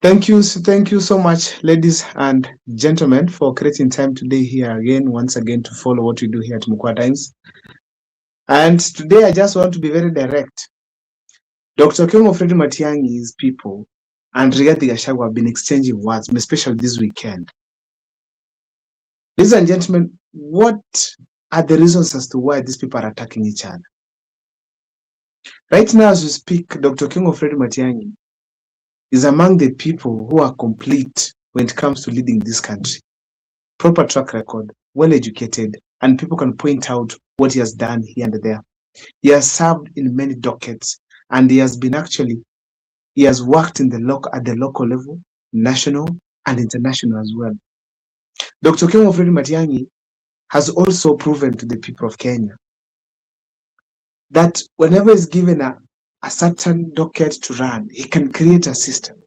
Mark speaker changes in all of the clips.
Speaker 1: Thank you so much, ladies and gentlemen, for creating time today here again, once again, to follow what we do here at Mukwa Times. And today I just want to be very direct. Dr. Kemo Fred Matiang'i's people and Rigathi Gachagua have been exchanging words, especially this weekend. Ladies and gentlemen, what are the reasons as to why these people are attacking each other? Right now, as we speak, Dr. Kemo Fred Matiang'i is among the people who are complete when it comes to leading this country. Proper track record, well educated, and people can point out what he has done here and there. He has served in many dockets, and he has worked in at the local level, national and international as well. Dr. Kemo Fred Matiang'i has also proven to the people of Kenya that whenever he's given a certain docket to run, he can create a system.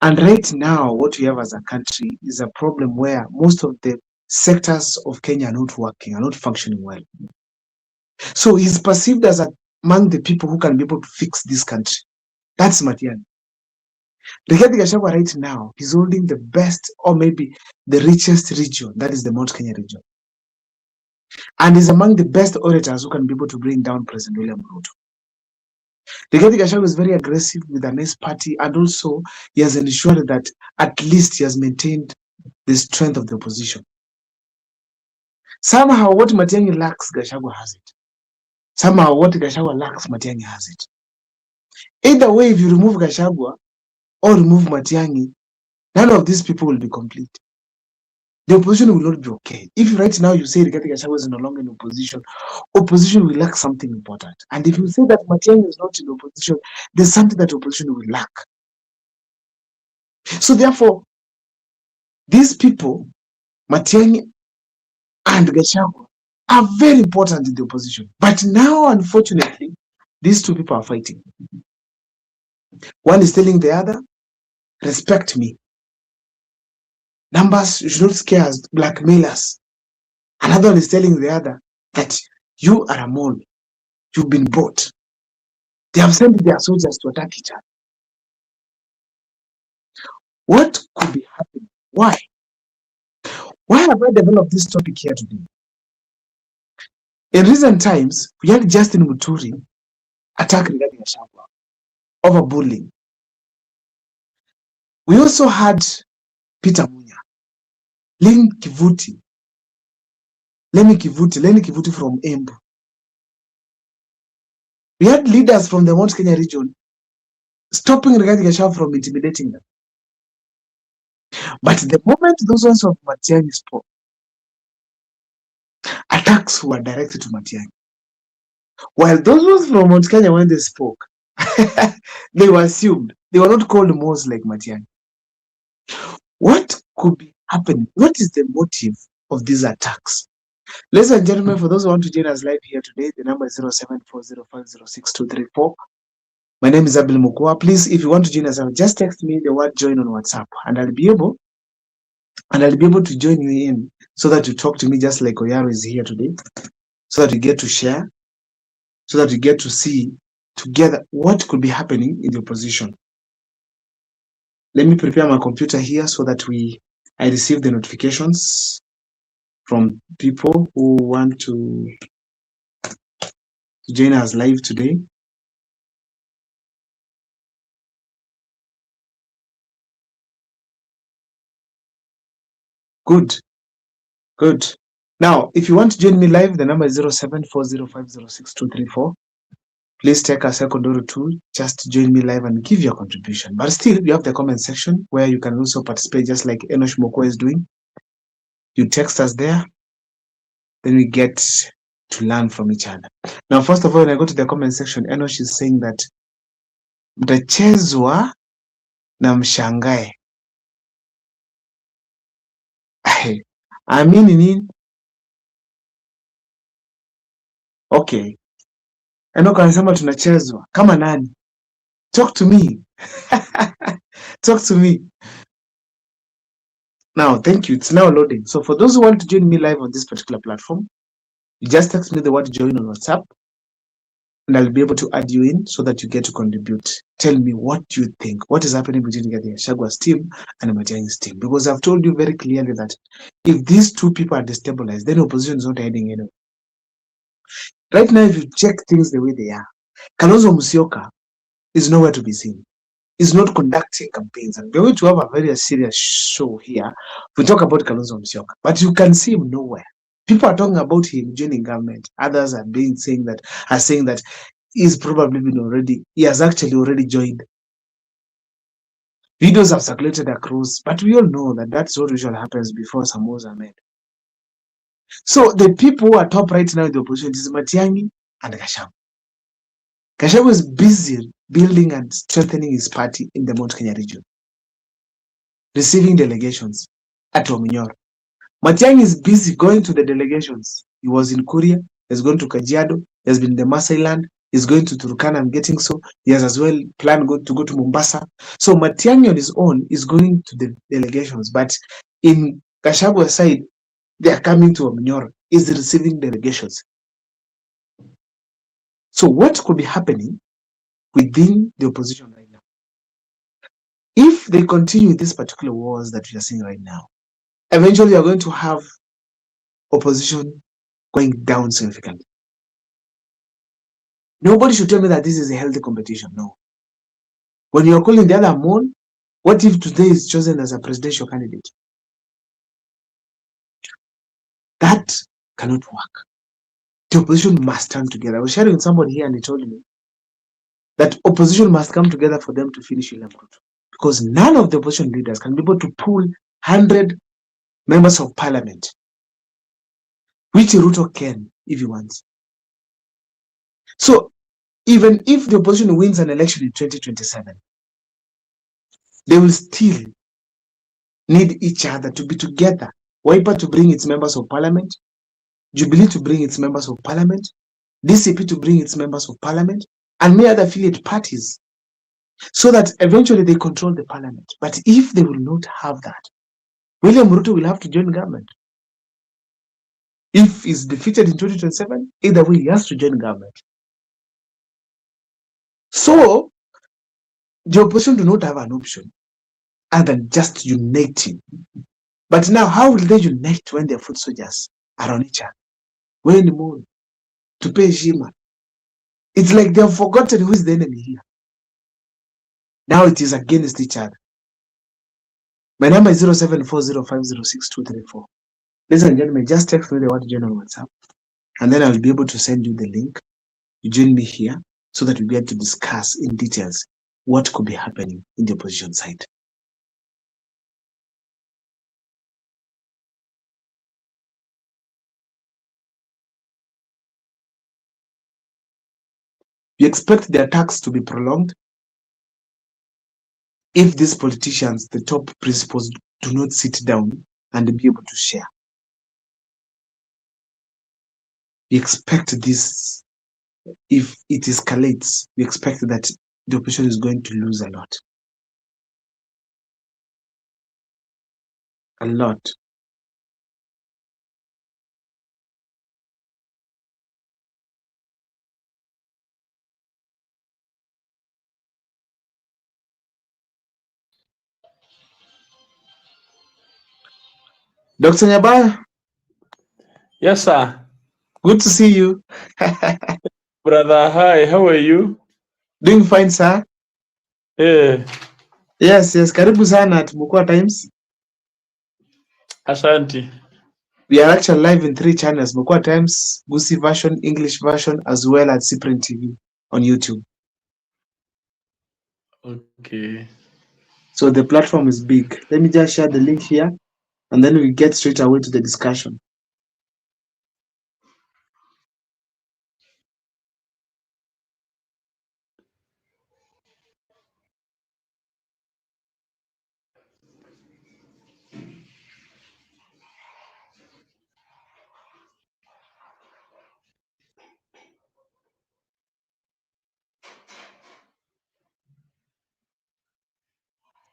Speaker 1: And right now, what we have as a country is a problem where most of the sectors of Kenya are not working, are not functioning well. So he's perceived as among the people who can be able to fix this country. That's Matiang'i. Rigathi Gachagua right now, he's holding the best or maybe the richest region, that is the Mount Kenya region. And is among the best orators who can be able to bring down President William Ruto. Rigathi Gachagua is very aggressive with a nice party, and also he has ensured that at least he has maintained the strength of the opposition. Somehow what Matiang'i lacks, Gachagua has it. Somehow what Gachagua lacks, Matiang'i has it. Either way, if you remove Gachagua or remove Matiang'i, none of these people will be complete. The opposition will not be okay. If right now you say Rigathi Gachagua is no longer in opposition will lack something important. And if you say that Matiang'i is not in opposition, there's something that opposition will lack. So therefore, these people, Matiang'i and Gachagua, are very important in the opposition. But now, unfortunately, these two people are fighting. One is telling the other, respect me. Numbers should not scare us, blackmail us. Another one is telling the other that you are a mole. You've been bought. They have sent their soldiers to attack each other. What could be happening? Why? Why have I developed this topic here today? In recent times, we had Justin Muturi attack Rigathi Gachagua over bullying. We also had Peter Munya, Lenny Kivuti from Embu. We had leaders from the Mount Kenya region stopping Rigathi Gachagua from intimidating them. But the moment those ones of Matiang'i spoke, attacks were directed to Matiang'i. While those ones from Mount Kenya, when they spoke, they were assumed. They were not called Mos like Matiang'i. What could be happening? What is the motive of these attacks? Ladies and gentlemen, for those who want to join us live here today, the number is 0740506234. My name is Abel Mukwa. Please, if you want to join us, just text me the word join on WhatsApp, and I'll be able to join you in so that you talk to me just like Oyaro is here today, so that we get to share, so that we get to see together what could be happening in the opposition. Let me prepare my computer here so that I receive the notifications from people who want to join us live today. Good. Now, if you want to join me live, the number is 0740506234. Please take a second or two, just join me live and give your contribution. But still, you have the comment section where you can also participate, just like Enosh Moko is doing. You text us there, then we get to learn from each other. Now, first of all, when I go to the comment section, Enosh is saying that mtachezwa na mshangae. Amini nini? Okay. Enoch anasema tunachezwa. Kama nani? Talk to me. Talk to me. Now, thank you. It's now loading. So for those who want to join me live on this particular platform, you just text me the word join on WhatsApp. and I'll be able to add you in so that you get to contribute. Tell me what you think. What is happening between Gachagwa's team and Matiang'i's team? Because I've told you very clearly that if these two people are destabilized, then opposition is not heading anywhere. Right now, if you check things the way they are, Kalonzo Musyoka is nowhere to be seen. He's not conducting campaigns. And we're going to have a very serious show here. We talk about Kalonzo Musyoka, but you can see him nowhere. People are talking about him joining government. Others are saying that he's probably been already. He has actually already joined. Videos have circulated across, but we all know that that's what usually happens before some moves are made. So the people who are top right now in the opposition is Matiang'i and Gachagua. Gachagua is busy building and strengthening his party in the Mount Kenya region, receiving delegations at Wamunyoro. Matiang'i is busy going to the delegations. He was in Kuria, he's going to Kajiado, he's been in the Maasai land, he's going to Turkana, I'm getting so. He has as well planned to go to Mombasa. So Matiang'i on his own is going to the delegations, but in Gashagua's side, they are coming to Wamunyoro, is receiving delegations. So what could be happening within the opposition right now? If they continue with these particular wars that we are seeing right now, eventually you are going to have opposition going down significantly. Nobody should tell me that this is a healthy competition. No. When you're calling the other Mon, what if today is chosen as a presidential candidate? That cannot work. The opposition must stand together. I was sharing with somebody here and he told me that opposition must come together for them to finish William Ruto. Because none of the opposition leaders can be able to pull 100 members of parliament, which Ruto can if he wants. So even if the opposition wins an election in 2027, they will still need each other to be together. Wiper to bring its members of parliament, Jubilee to bring its members of parliament, DCP to bring its members of parliament, and many other affiliate parties, so that eventually they control the parliament. But if they will not have that, William Ruto will have to join government. If he's defeated in 2027, either way, he has to join government. So the opposition do not have an option other than just uniting. But now, how will they unite when their foot soldiers are on each other? When more to pay Shima? It's like they have forgotten who is the enemy here. Now it is against each other. My number is 0740506234. Ladies and gentlemen, just text me the word join on WhatsApp, and then I'll be able to send you the link. You join me here so that we get to discuss in details what could be happening in the opposition side. We expect the attacks to be prolonged if these politicians, the top principals, do not sit down and be able to share. We expect this, if it escalates, we expect that the opposition is going to lose a lot. A lot. Dr. Nyabaya?
Speaker 2: Yes, sir.
Speaker 1: Good to see you.
Speaker 2: Brother, hi, how are you?
Speaker 1: Doing fine, sir.
Speaker 2: Yeah.
Speaker 1: Yes, karibu sana at Mukwa Times.
Speaker 2: Ashanti.
Speaker 1: We are actually live in 3 channels, Mukwa Times, Gusii version, English version, as well as Cyprian TV on YouTube.
Speaker 2: Okay.
Speaker 1: So the platform is big. Let me just share the link here, and then we get straight away to the discussion.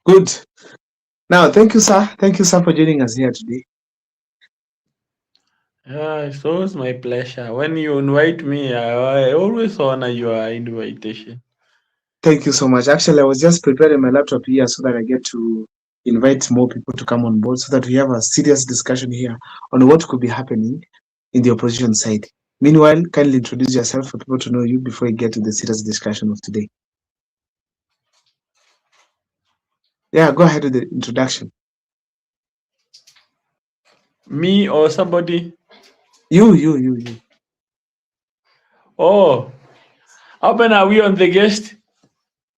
Speaker 1: Good. Now, thank you, sir. Thank you, sir, for joining us here today.
Speaker 2: It's always my pleasure. When you invite me, I always honor your invitation.
Speaker 1: Thank you so much. Actually, I was just preparing my laptop here so that I get to invite more people to come on board so that we have a serious discussion here on what could be happening in the opposition side. Meanwhile, kindly introduce yourself for people to know you before we get to the serious discussion of today. Yeah, go ahead with the introduction.
Speaker 2: Me or somebody?
Speaker 1: You.
Speaker 2: Oh, how many are we on the guest?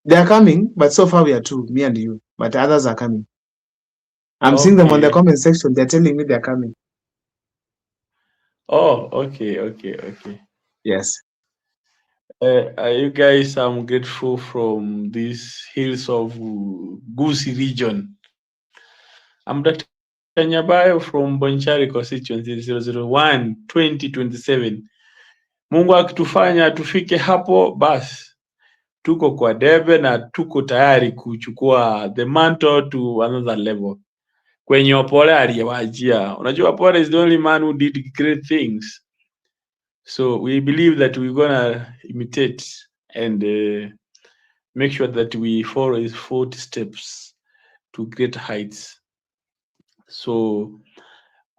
Speaker 1: They are coming, but so far we are two, me and you. But others are coming. I'm seeing them on the
Speaker 2: Okay.
Speaker 1: comment section. They're telling me they're coming.
Speaker 2: Oh, okay.
Speaker 1: Yes.
Speaker 2: You guys, I'm grateful from these hills of Gusii region. I'm Dr. Nyabayo from Bonchari constituency 001 2027. Mungu akitufanya tufike hapo, basi tuko kwa debe na tuko tayari kuchukua the mantle to another level. Kwenye Opole aliyewajia, unajua Opole is the only man who did great things. So we believe that we're gonna imitate and make sure that we follow his footsteps to great heights. So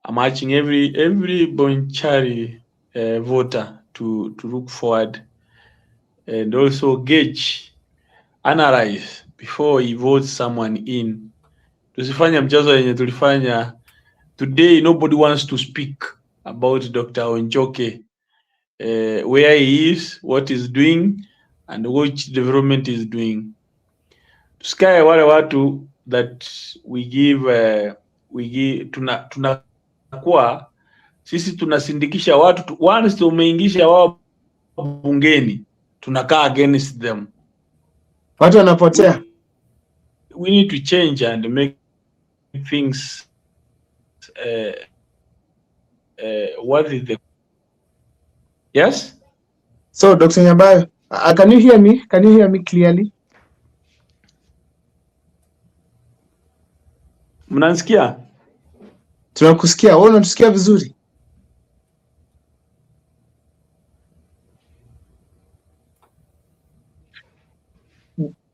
Speaker 2: I'm urging every Bonchari voter to look forward and also gauge, analyze before he votes someone in. Tusifanye mchezo yenye tulifanya today. Nobody wants to speak about Dr. Onjoke, where he is, what he's doing, and which development is doing. Tusikae wale watu that we give tunakuwa sisi tunasindikisha watu once tumeingisha wao bungeni tunakaa against them.
Speaker 1: Watu wanapotea.
Speaker 2: We need to change and make things what is the yes.
Speaker 1: So Dr. Nyabayo, can you hear me? Can you hear me clearly?
Speaker 2: Mnanisikia?
Speaker 1: Tunakusikia. Wewe unatusikia vizuri?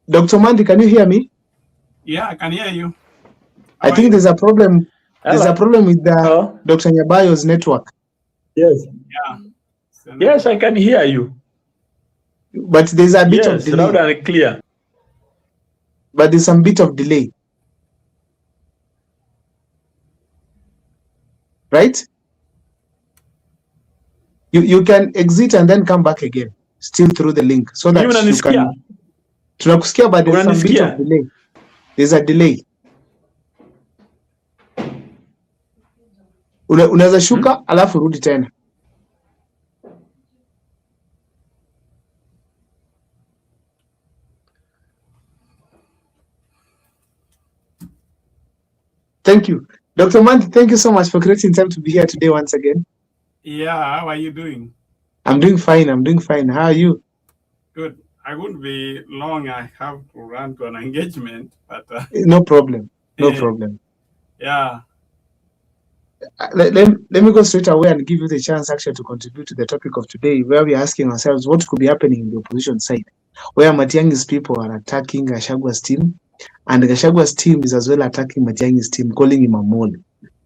Speaker 1: Dr. Mandi, can you hear me?
Speaker 3: Yeah, I can hear you.
Speaker 1: I think there's a problem.
Speaker 2: Hello.
Speaker 1: There's a problem with the Dr. Nyabayo's network.
Speaker 2: Yes.
Speaker 3: Yeah.
Speaker 2: Yes, I can hear you.
Speaker 1: But there's a bit of delay.
Speaker 2: Loud and clear.
Speaker 1: But there's some bit of delay. Right? You can exit and then come back again, still through the link, so that you can. Tunakusikia, but there's some bit of delay. There's a delay. Unaweza shuka alafu rudi tena. Thank you. Dr. Mandi, thank you so much for creating time to be here today once again.
Speaker 3: Yeah, how are you doing?
Speaker 1: I'm doing fine. How are you?
Speaker 3: Good. I won't be long. I have to run to an engagement, but
Speaker 1: no problem. Problem.
Speaker 3: Yeah.
Speaker 1: Let me go straight away and give you the chance actually to contribute to the topic of today, where we're asking ourselves what could be happening in the opposition side, where Matiang'i's people are attacking Gachagwa's team, and Gachagwa's team is as well attacking Matiang'i's team, calling him a mole.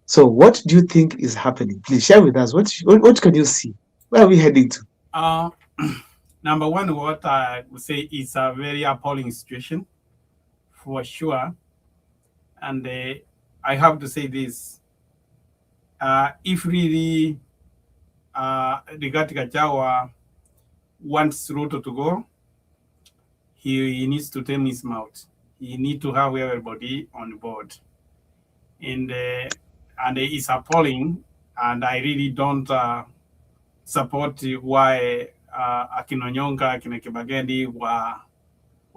Speaker 1: So what do you think is happening? Please share with us. What can you see? Where are we heading to?
Speaker 3: Number one, what I would say is a very appalling situation, for sure. And I have to say this. If really Rigathi Gachagua wants Ruto to go, he needs to tame his mouth. He needs to have everybody on board. And it's appalling, and I really don't support why Akin Onyonka, Akin Kibagendi were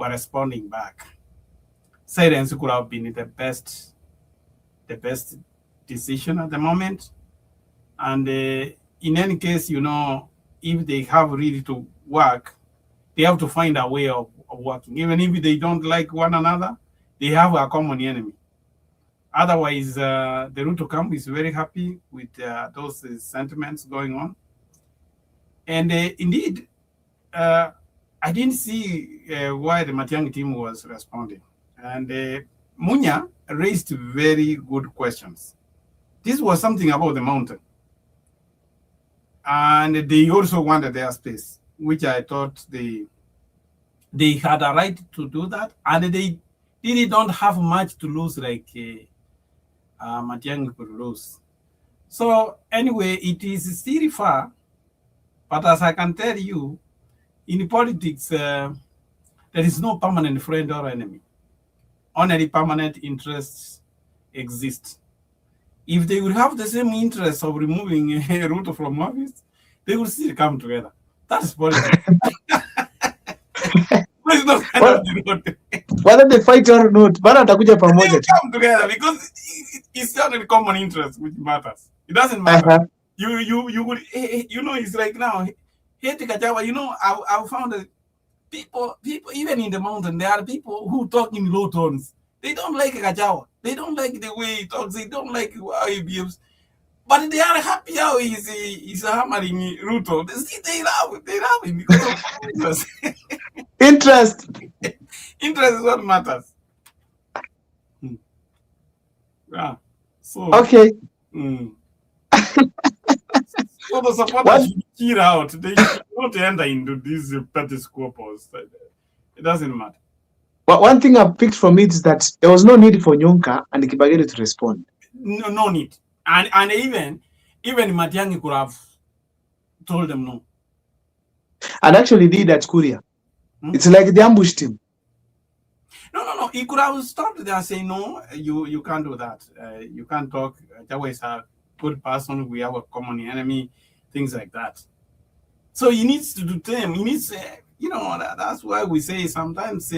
Speaker 3: responding back. Silence could have been the best decision at the moment. And in any case, if they have really to work, they have to find a way of working. Even if they don't like one another, they have a common enemy. Otherwise, the Ruto camp is very happy with those sentiments going on. And indeed, I didn't see why the Matiang'i team was responding. And Munya raised very good questions. This was something about the mountain. And they also wanted their space, which I thought they had a right to do that. And they really don't have much to lose like Matiang'i could lose. So anyway, it is still far. But as I can tell you, in politics, there is no permanent friend or enemy. Only permanent interests exist. If they would have the same interest of removing Ruto from office, they would still come together. That's politics.
Speaker 1: Whether they fight or not, bana watakuja pamoja tu.
Speaker 3: Come together because it's not a common interest which matters. It doesn't matter. You would, it's like now, here to Gachagua, I found that people, even in the mountain, there are people who talk in low tones. They don't like Gachagua. They don't like the way he talks. They don't like how he behaves. But they are happy how he's hammering Ruto. They love him because of interest.
Speaker 1: Interest.
Speaker 3: Interest is what matters. Yeah. So
Speaker 1: okay.
Speaker 3: So the supporters should cheer out. They should not enter into these petty squabbles. It doesn't matter.
Speaker 1: But one thing I've picked from it is that there was no need for Nyonka and Kibageni to respond.
Speaker 3: No need. And even Matiang'i could have told them no.
Speaker 1: And actually did at Kuria. It's like they ambushed him.
Speaker 3: No. He could have stopped there and say, no, you can't do that. You can't talk. That is a good person. We have a common enemy. Things like that. So he needs to do them. He needs, that's why we say sometimes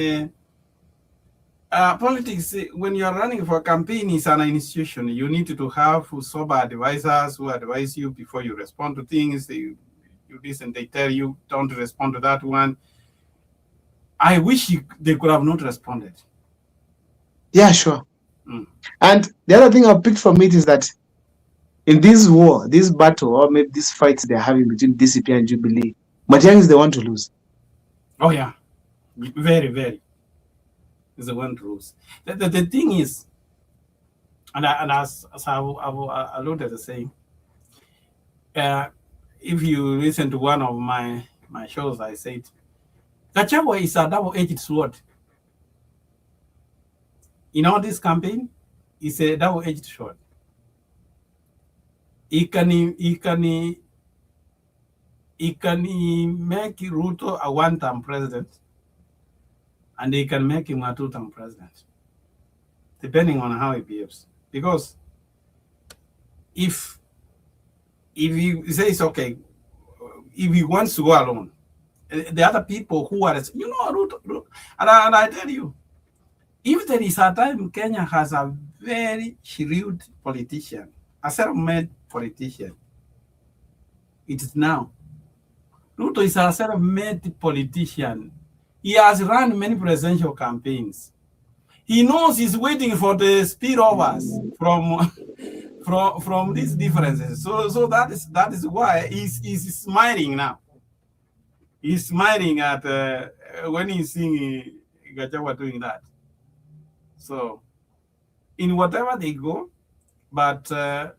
Speaker 3: politics, when you're running for a campaign, is an institution. You need to have sober advisors who advise you before you respond to things. You listen, they tell you, don't respond to that one. I wish they could have not responded.
Speaker 1: Yeah, sure. And the other thing I've picked from it is that in this war, this battle, or maybe this fight they're having between DCP and Jubilee, Matiang'i is the one to lose.
Speaker 3: Oh, yeah. Very, very. Is the one to lose. The thing is, and as I've alluded to saying, if you listen to one of my shows, I said, Gachagua is a double-edged sword. In all this campaign, it's a double-edged sword. He can make Ruto a one-term president, and he can make him a two-term president, depending on how he behaves. Because if he says, okay, if he wants to go alone, the other people who are, Ruto, and I tell you, if there is a time Kenya has a very shrewd politician, a self-made politician, it is now. Ruto is a self-made politician. He has run many presidential campaigns. He knows he's waiting for the spillovers from these differences. So that is why he's smiling now. He's smiling at when he's seeing Gachagua doing that. So, in whatever they go, but there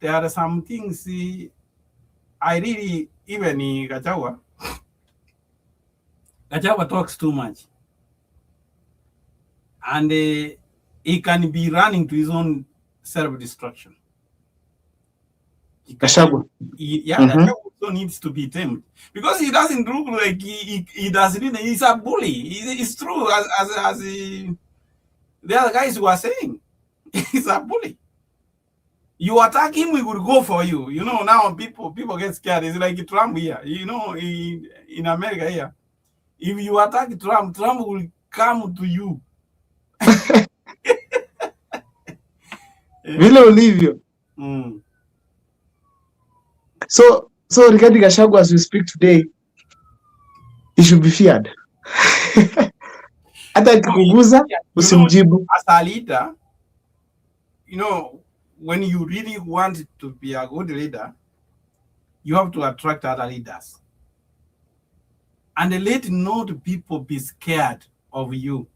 Speaker 3: are some things I really, even in Gachagua talks too much. And he can be running to his own self-destruction.
Speaker 1: Gachagua.
Speaker 3: Gachagua also needs to be tamed. Because he doesn't look like he doesn't, he's a bully. It's true, as the other guys who are saying. He's a bully. You attack him, we will go for you. Now people get scared. It's like Trump here. In America here. If you attack Trump will come to you.
Speaker 1: Vile ulivyo. So regarding Gachagua, as we speak today, he should be feared. Hata akikuguza usimjibu.
Speaker 3: As a leader, when you really want to be a good leader, you have to attract other leaders. And let not people be scared of you.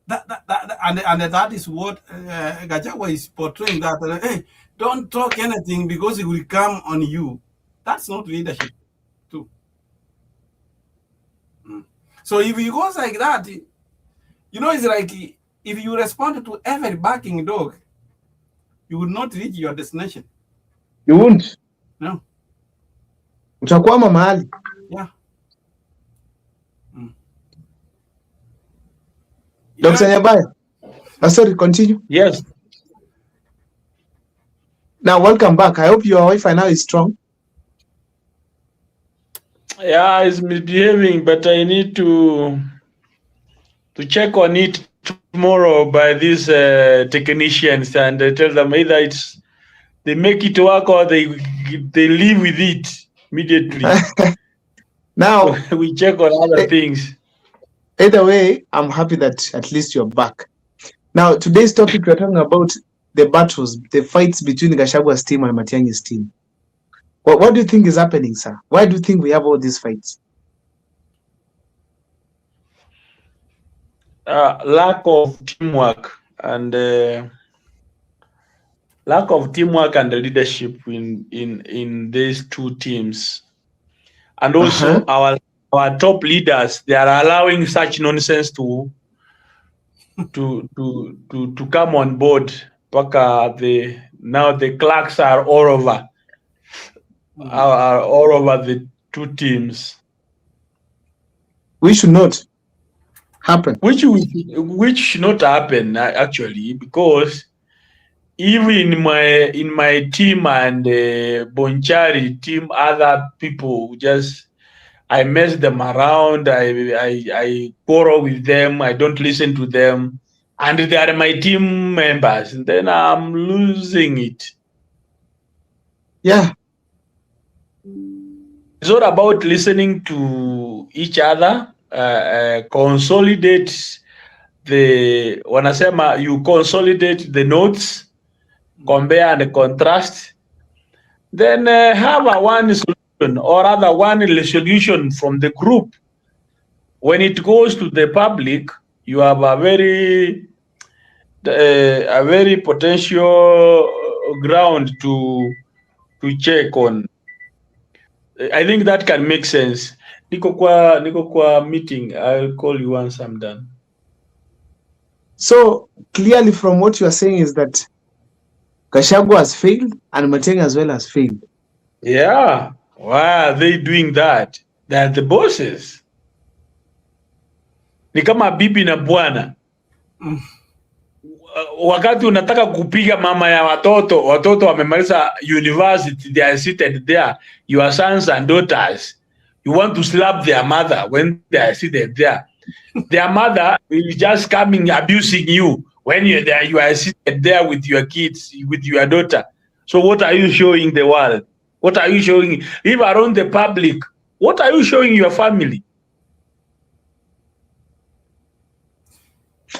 Speaker 3: And that is what Gachagua is portraying, that hey, don't talk anything because it will come on you. That's not leadership too. So if it goes like that, it's like if you respond to every barking dog, you will not reach your destination.
Speaker 1: You won't.
Speaker 3: No.
Speaker 1: Utakwama mahali.
Speaker 3: Yeah.
Speaker 1: Dr. Nyabayo. Sorry, continue.
Speaker 2: Yes.
Speaker 1: Now, welcome back. I hope your Wi-Fi now is strong.
Speaker 2: Yeah, it's misbehaving, but I need to check on it tomorrow by these technicians and tell them either they make it work or they live with it immediately.
Speaker 1: Now
Speaker 2: we check on other things.
Speaker 1: Either way, I'm happy that at least you're back. Now, today's topic, we're talking about the battles, the fights between Gachagua's team and Matiang'i's team. What do you think is happening, sir? Why do you think we have all these fights?
Speaker 2: Lack of teamwork and leadership in these two teams, and also our top leaders, they are allowing such nonsense to come on board. Now the clerks are all over. Are all over the two teams.
Speaker 1: Which should not happen.
Speaker 2: Which should not happen actually, because even in my team and Bonchari team, other people I mess them around. I quarrel with them. I don't listen to them, and they are my team members. And then I'm losing it.
Speaker 1: Yeah.
Speaker 2: It's not about listening to each other. Consolidate you consolidate the notes, compare and contrast, then have one solution or rather one resolution from the group. When it goes to the public, you have a very potential ground to check on. I think that can make sense. Niko kwa meeting. I'll call you once I'm done.
Speaker 1: So clearly from what you are saying is that Gachagua has failed and Matiang'i as well has failed.
Speaker 2: Yeah. Why are they doing that? They are the bosses. Ni kama bibi na bwana. Wakati unataka kupiga mama ya watoto wamemaliza university, they are seated there, your sons and daughters, you want to slap their mother when they are seated there. Their mother is just coming abusing you when you're there, you are seated there with your kids, with your daughter. So what are you showing the world? What are you showing, if around the public, what are you showing your family?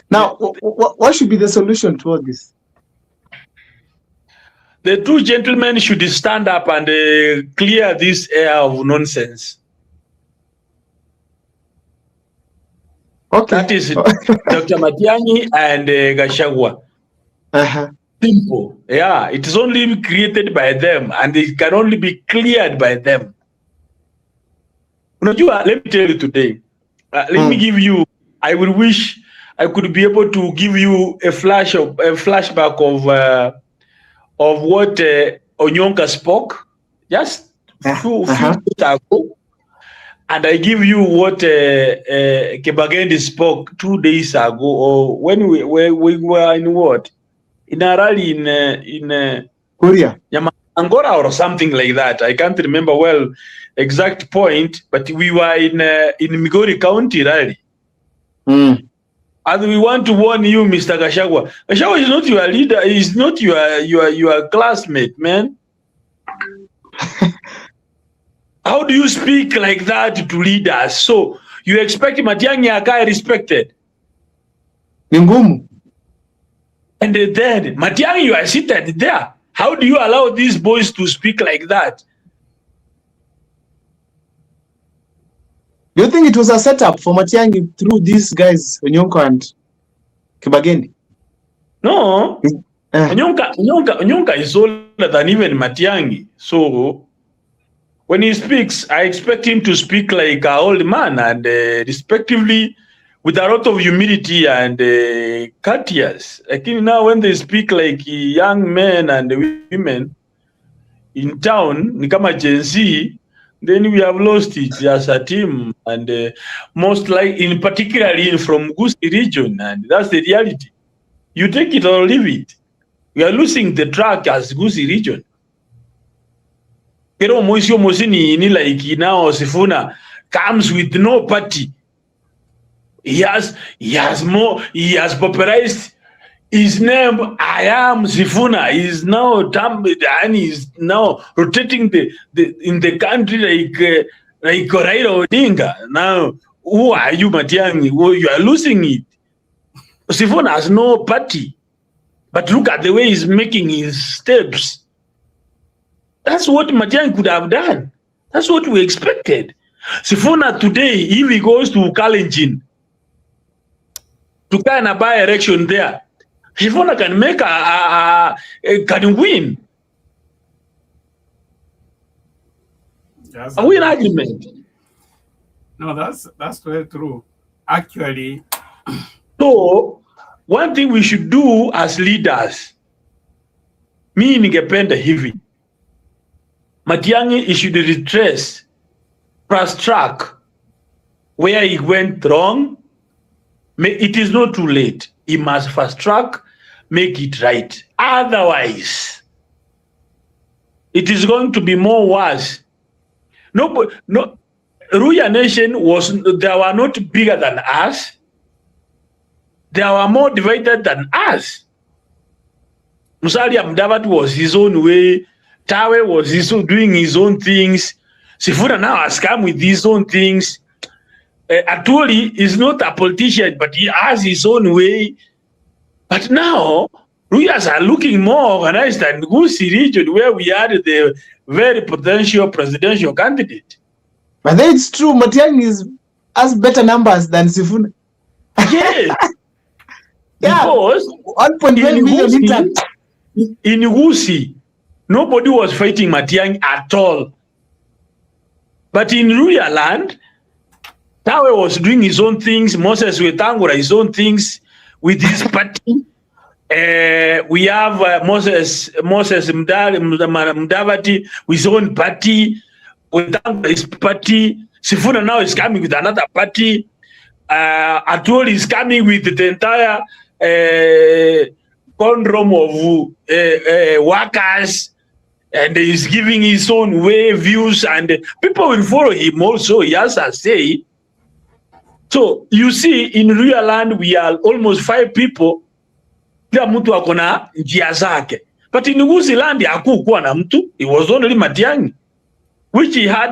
Speaker 1: Now, what should be the solution to all this?
Speaker 2: The two gentlemen should stand up and clear this air of nonsense.
Speaker 1: Okay.
Speaker 2: That is Dr. Matiang'i and Gachagua. Simple. Yeah, it is only created by them and it can only be cleared by them. Let me tell you today. Let me give you, I will wish I could be able to give you a flashback of what Onyonka spoke just a few days ago, and I give you what Kebagendi spoke 2 days ago, or when we were in what, in a rally in
Speaker 1: Korea,
Speaker 2: Angora or something like that. I can't remember well exact point, but we were in Migori County rally. And we want to warn you, Mr. Gachagua. Gachagua is not your leader. He is not your classmate, man. How do you speak like that to leaders? So you expect Matiang'i akae respected?
Speaker 1: Ni ngumu.
Speaker 2: And then, Matiang'i, you are seated there. How do you allow these boys to speak like that?
Speaker 1: Do you think it was a setup for Matiang'i through these guys, Onyonko and Kibageni?
Speaker 2: No. Onyonka is older than even Matiang'i. So when he speaks, I expect him to speak like an old man and respectively with a lot of humility and courteous. Like now when they speak like young men and women in town, ni kama Gen Z, then we have lost it as a team, and most like in particularly from Gusii region, and that's the reality. You take it or leave it. We are losing the track as Gusii region. Pero Moisio Mosini ni like now Sifuna comes with no party. He has popularized his name. I am Sifuna. He's now and he's now rotating in the country like Raila Odinga. Now, who are you, Matiang'i? You are losing it. Sifuna has no party, but look at the way he's making his steps. That's what Matiang'i could have done. That's what we expected. Sifuna today, if he goes to Kalenjin to kind of buy election there, Sifuna can make can win.
Speaker 3: That's
Speaker 2: a win argument.
Speaker 3: No, that's very true. Actually.
Speaker 2: So one thing we should do as leaders, me ningependa hivi, Matiang'i, he should retrace, fast track where he went wrong. It is not too late. He must fast track, make it right. Otherwise, it is going to be more worse. No, Luhya nation they were not bigger than us. They were more divided than us. Musalia Mudavadi was his own way. Tawe was doing his own things. Sifuna now has come with his own things. Atwoli is not a politician, but he has his own way. But now, Luhyas are looking more organized than Gusii region, where we had the very potential presidential candidate.
Speaker 1: But then it's true, Matiang'i has better numbers than Sifuna.
Speaker 2: Yes.
Speaker 1: Yeah,
Speaker 2: because
Speaker 1: 1.5 million intact.
Speaker 2: In Gusii, nobody was fighting Matiang'i at all. But in Luhya land, Tawe was doing his own things. Moses Wetangula his own things with his party. We have Moses Mudavadi with his own party. Wetangula his party. Sifuna now is coming with another party. Atwoli is coming with the entire condom of workers, and he's giving his own way, views, and people will follow him also. He has a say. So you see, in Luhya land, we are almost 5 people. Kila mtu akona njia zake. But in Gusii land, hakukuwa na mtu. It was only Matiang'i, which he had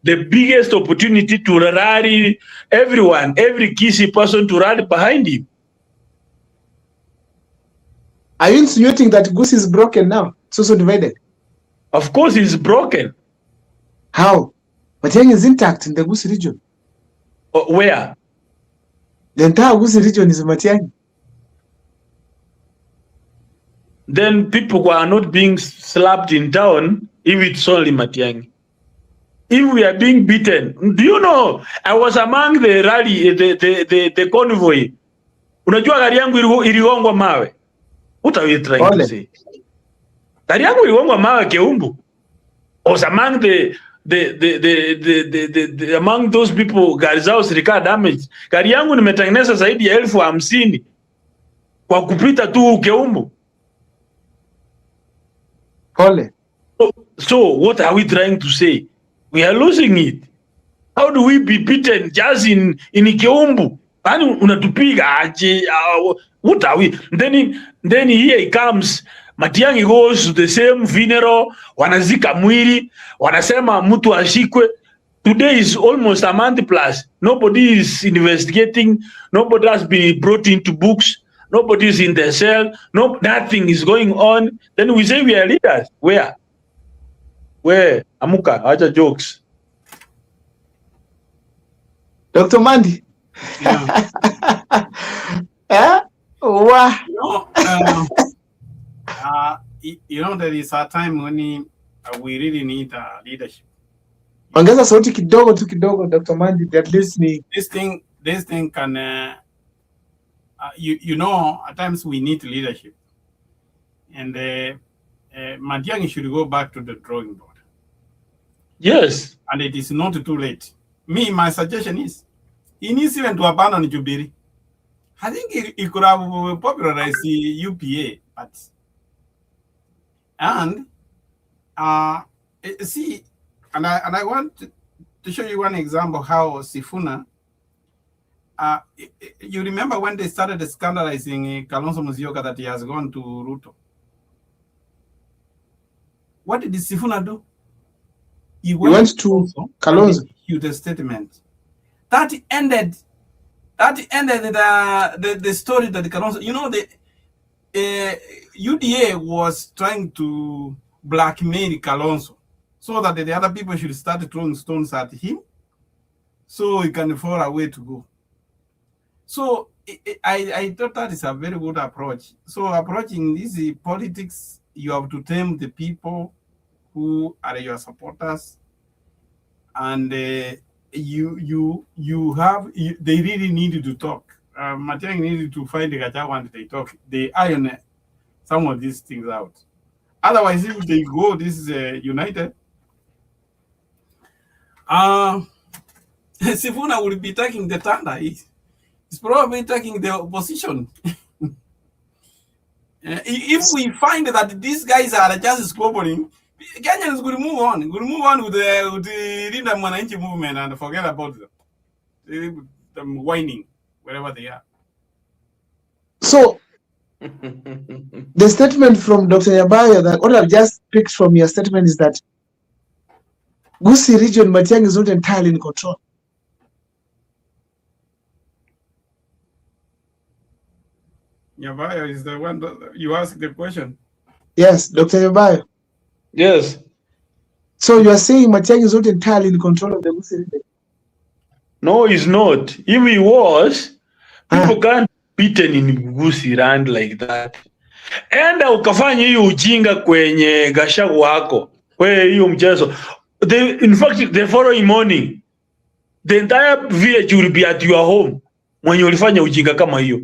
Speaker 2: the biggest opportunity to rally everyone, every Kisii person to rally behind him.
Speaker 1: Are you insinuating that Gusii is broken now? It's also divided.
Speaker 2: Of course, it's broken.
Speaker 1: How? Matiang'i is intact in the Gusii region.
Speaker 2: Where?
Speaker 1: The entire Gusii region is Matiang'i.
Speaker 2: Then people are not being slapped in town if it's only Matiang'i. If we are being beaten, do you know, I was among the rally, the convoy. Unajua gari yangu iligongwa mawe. What are you trying to say? Gari yangu iligongwa mawe Keumbu. I was among among those people gari zao zilikuwa damaged. Gari yangu nimetengeneza zaidi ya 50,000 kwa kupita tu Keumbu. So what are we trying to say? We are losing it. How do we be beaten just in Keumbu? Ani unatupiga aje? What are we? Then here he comes. Matiang'i goes to the same funeral. Wanazika mwili. Wanasema mtu ashikwe. Today is almost a month plus. Nobody is investigating. Nobody has been brought into books. nobody is in the cell, nothing is going on. Then we say we are leaders. Where? Amuka, acha jokes.
Speaker 3: Dr. Mandi. Yeah.
Speaker 1: Wow.
Speaker 3: There is a time when we really need leadership.
Speaker 1: Ongeza sauti kidogo Dr. Mandi, at least
Speaker 3: this thing can at times we need leadership, and Matiang'i should go back to the drawing board.
Speaker 2: Yes,
Speaker 3: and it is not too late. My suggestion is he needs even to abandon Jubilee. I think he could have popularized the UPA, and see, and I want to show you one example how Sifuna. You remember when they started scandalizing Kalonzo Musyoka that he has gone to Ruto? What did Sifuna do? He went to Kalonzo. Huge statement that ended the story that Kalonzo. The UDA was trying to blackmail Kalonzo so that the other people should start throwing stones at him, so he can fall away to go. So I thought that is a very good approach. So approaching this politics, you have to tame the people who are your supporters, and they really needed to talk. Matiang'i needed to find the Gachagua and they talk. They iron some of these things out. Otherwise, if they go, this is united. Sifuna will be taking the thunder. He's probably taking the opposition. If we find that these guys are just squabbling, Kenyans will move on. We'll move on with the Linda Mwananchi movement and forget about them whining wherever they are.
Speaker 1: So, the statement from Dr. Nyabayo, that what I've just picked from your statement is that Gusii region, Matiang'i is not entirely in control.
Speaker 3: Nyabayo is the one that you asked the question.
Speaker 1: Yes, Dr. Nyabayo.
Speaker 2: Yes.
Speaker 1: So you are saying Matiang'i is not entirely in control of the Gusii region?
Speaker 2: No, he's not. If he was, people can't beaten in Gusii land like that. Enda ukafanya hiyo ujinga kwenye Gachagua wako. Wewe hiyo mchezo. In fact, the following morning, the entire village will be at your home when ulifanya ujinga kama hiyo.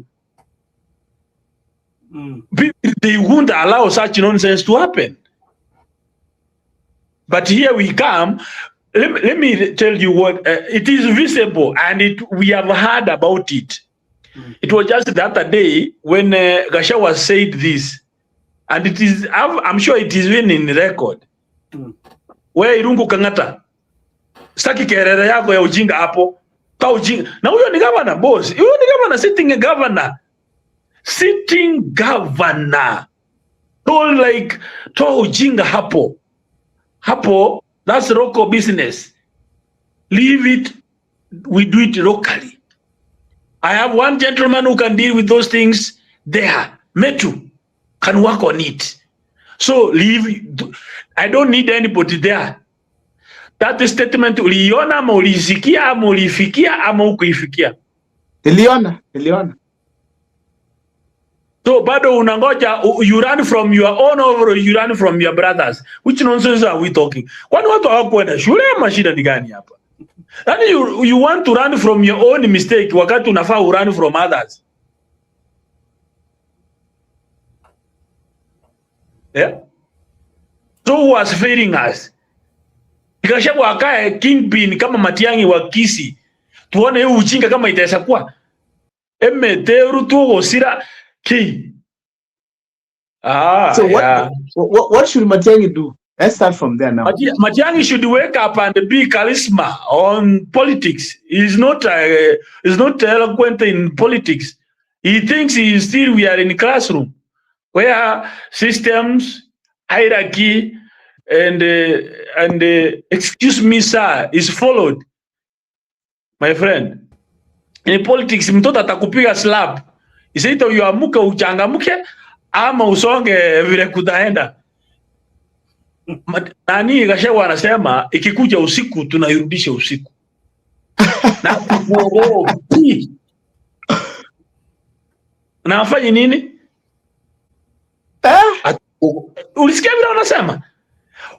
Speaker 2: They won't allow such nonsense to happen. But here we come. Let me tell you what it is visible, and we have heard about it. It was just the other day when Gachagua said this, and it is. I'm sure it is even in record. Where Irungu Kangata, staki kerere yako ya ujinga hapo, ka ujinga. Na huyo ni governor, boss. Huyo ni governor, sitting governor. Told like, toa ujinga hapo. Hapo, that's local business. Leave it, we do it locally. I have one gentleman who can deal with those things there. Metu can work on it. So leave, I don't need anybody there. That statement uliona ama ulisikia ama ulifikia ama ukuifikia?
Speaker 1: Niliona.
Speaker 2: So bado unangoja, you run from your own or you run from your brothers. Which nonsense are we talking? Kwani watu hawakwenda shule ama shida ni gani hapa? Yaani you want to run from your own mistake wakati unafaa run from others. Yeah? So who was failing us? Gachagua akae kingpin kama Matiang'i wa Kisii. Tuone hiyo ujinga kama itaweza kuwa. Emeteru tu sira ki.
Speaker 1: So what should Matiang'i do? Let's start from there now.
Speaker 2: Matiang'i should wake up and be charisma on politics. He's not eloquent in politics. He thinks we are in a classroom where systems, hierarchy, and excuse me, sir, is followed. My friend, in politics, mtoto atakupiga slap. Isaita uamuke uchangamke ama usonge vile kutaenda. Nani Gachagua anasema ikikuja usiku tunairudisha usiku. Na kuogopi. Na afanye nini? Ulisikia vile wanasema?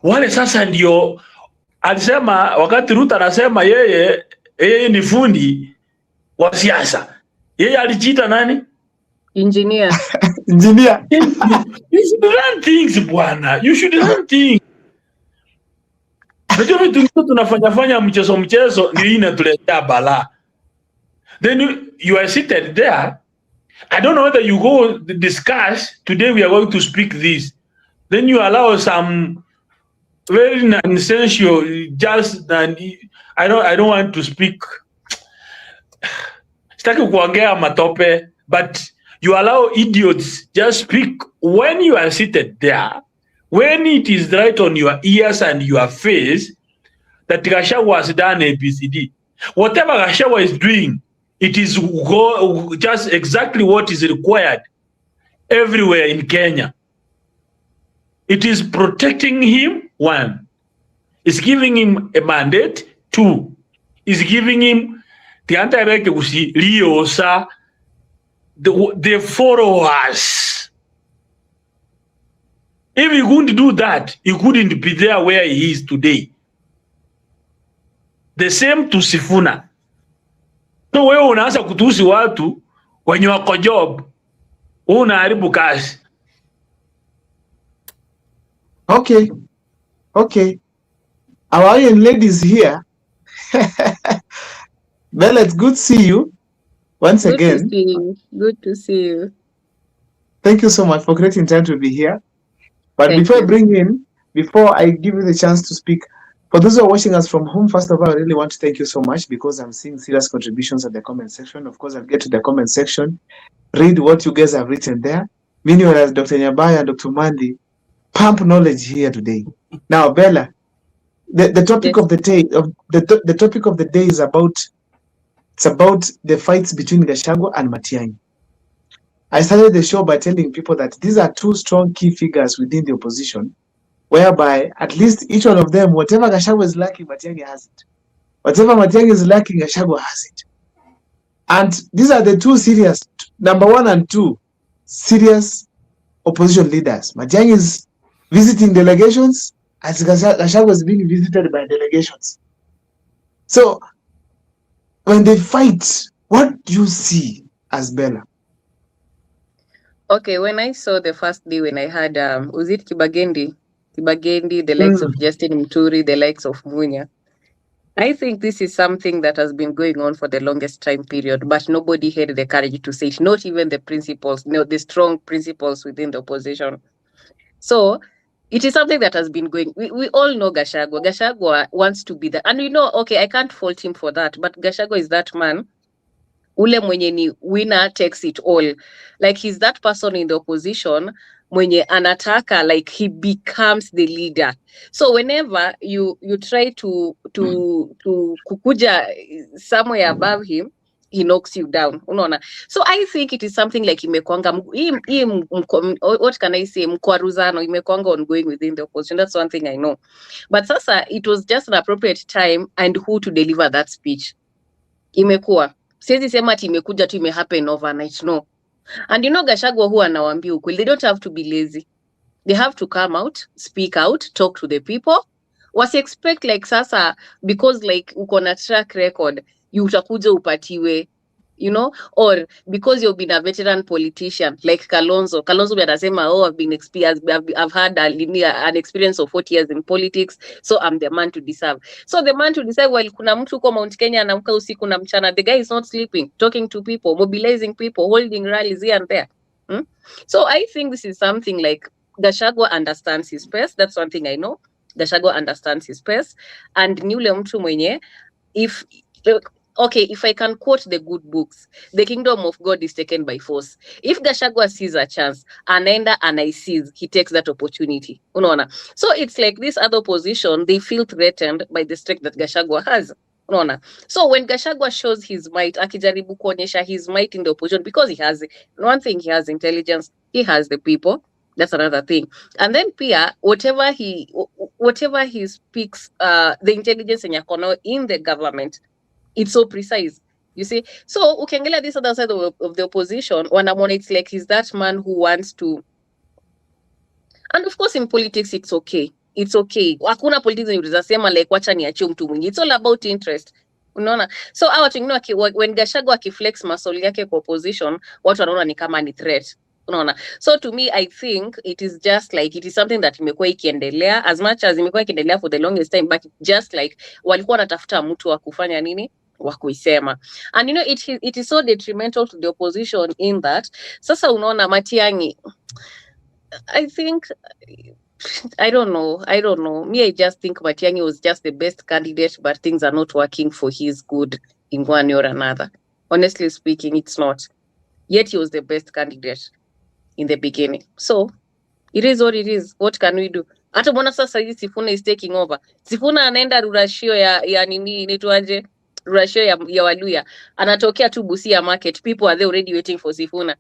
Speaker 2: Wale sasa ndio alisema wakati Ruto anasema yeye ni fundi wa siasa. Yeye alijiita nani?
Speaker 4: Engineer.
Speaker 1: Engineer.
Speaker 2: You should learn things, bwana. You should learn things. Najua vitu tunafanya mchezo ndio inatuletea balaa. Then you are seated there. I don't know whether you go discuss, today we are going to speak this. Then you allow some very nonsensical, just I don't want to speak. Sitaki kuongea matope, but you allow idiots just speak when you are seated there, when it is right on your ears and your face that Gachagua has done ABCD. Whatever Gachagua is doing, it is just exactly what is required everywhere in Kenya. It is protecting him, 1. It's giving him a mandate, 2. It's giving him the the followers. If he couldn't do that, he couldn't be there where he is today. The same to Sifuna. So wewe unaanza kutusi watu wenye wako job, unaharibu kazi.
Speaker 1: Okay. Our young ladies here. Bella, it's good to see you once again.
Speaker 4: Good to see you.
Speaker 1: Thank you so much for creating time to be here. But before I give you the chance to speak, for those who are watching us from home, first of all, I really want to thank you so much because I'm seeing serious contributions at the comment section. Of course, I'll get to the comment section, read what you guys have written there. Meanwhile, as Dr. Nyabaya and Dr. Mandi pump knowledge here today. Now, Bella, the topic of the day the topic of the day is about the fights between Gachagua and Matiang'i. I started the show by telling people that these are two strong key figures within the opposition, whereby at least each one of them, whatever Gachagua is lacking, Matiang'i has it. Whatever Matiang'i is lacking, Gachagua has it. And these are the two serious, number 1 and 2, serious opposition leaders. Matiang'i is visiting delegations, as Gachagua is being visited by delegations. So, when they fight, what do you see as Bella?
Speaker 4: Okay, when I saw the first day when I had was it Kibagendi, the likes of Justin Muturi, the likes of Munya, I think this is something that has been going on for the longest time period, but nobody had the courage to say it, not even the principals, the strong principals within the opposition. So it is something that has been going. We all know Gachagua. Gachagua wants to be that, and okay, I can't fault him for that, but Gachagua is that man. Ule mwenye ni winner takes it all. Like he's that person in the opposition mwenye anataka, like he becomes the leader. So whenever you try to kukuja somewhere above him, he knocks you down. Unaona? So I think it is something like imekwanga what can I say, mkwaruzano imekwanga ongoing within the opposition. That's one thing I know. But sasa it was just an appropriate time and who to deliver that speech. Imekuwa siwezi sema ati imekuja tu happen overnight, no. And Gachagua who anawaambia ukweli, they don't have to be lazy. They have to come out, speak out, talk to the people. Wasi expect like sasa, because like uko na track record, you utakuja upatiwe, or because you've been a veteran politician like Kalonzo anasema, I've had an experience of 40 years in politics, so I'm the man to deserve. So the man to deserve, well, kuna mtu kwa Mount Kenya anamka usiku na mchana, the guy is not sleeping, talking to people, mobilizing people, holding rallies here and there. So I think this is something like Gachagua understands his space. That's one thing I know. Gachagua understands his space, and ni ule mtu mwenye, if I can quote the good books, the kingdom of God is taken by force. If Gachagua sees a chance, anaenda and I seize, he takes that opportunity. Unaona? So it's like this other opposition, they feel threatened by the strength that Gachagua has. Unaona? So when Gachagua shows his might, akijaribu kuonyesha his might in the opposition, because he has one thing, he has intelligence, he has the people. That's another thing. And then pia, whatever he speaks, the intelligence in the government, it's so precise. You see? So ukiangalia this other side of the opposition, wanamwona it's like he's that man who wants to. And of course in politics it's okay. It's okay. Hakuna politics unaweza like wacha niachie mtu mwingine. It's all about interest. Unaona? So hawa watu wengine when Gachagua akiflex muscle yake kwa opposition, watu wanaona ni kama ni threat. Unaona? So to me I think it is just like it is something that imekuwa ikiendelea as much as imekuwa ikiendelea for the longest time, but just like walikuwa wanatafuta mtu wa kufanya nini? Wa kuisema. And you know it is so detrimental to the opposition in that sasa unaona Matiang'i, I think I don't know. Me, I just think Matiang'i was just the best candidate, but things are not working for his good in one way or another. Honestly speaking, it's not. Yet he was the best candidate in the beginning. So it is what it is. What can we do? Hata mbona sasa hivi Sifuna is taking over. Sifuna anaenda Rurashio ya nini inaitwaje? Rurashio ya Waluya. Anatokea tu Busia market. People are there already waiting for Sifuna.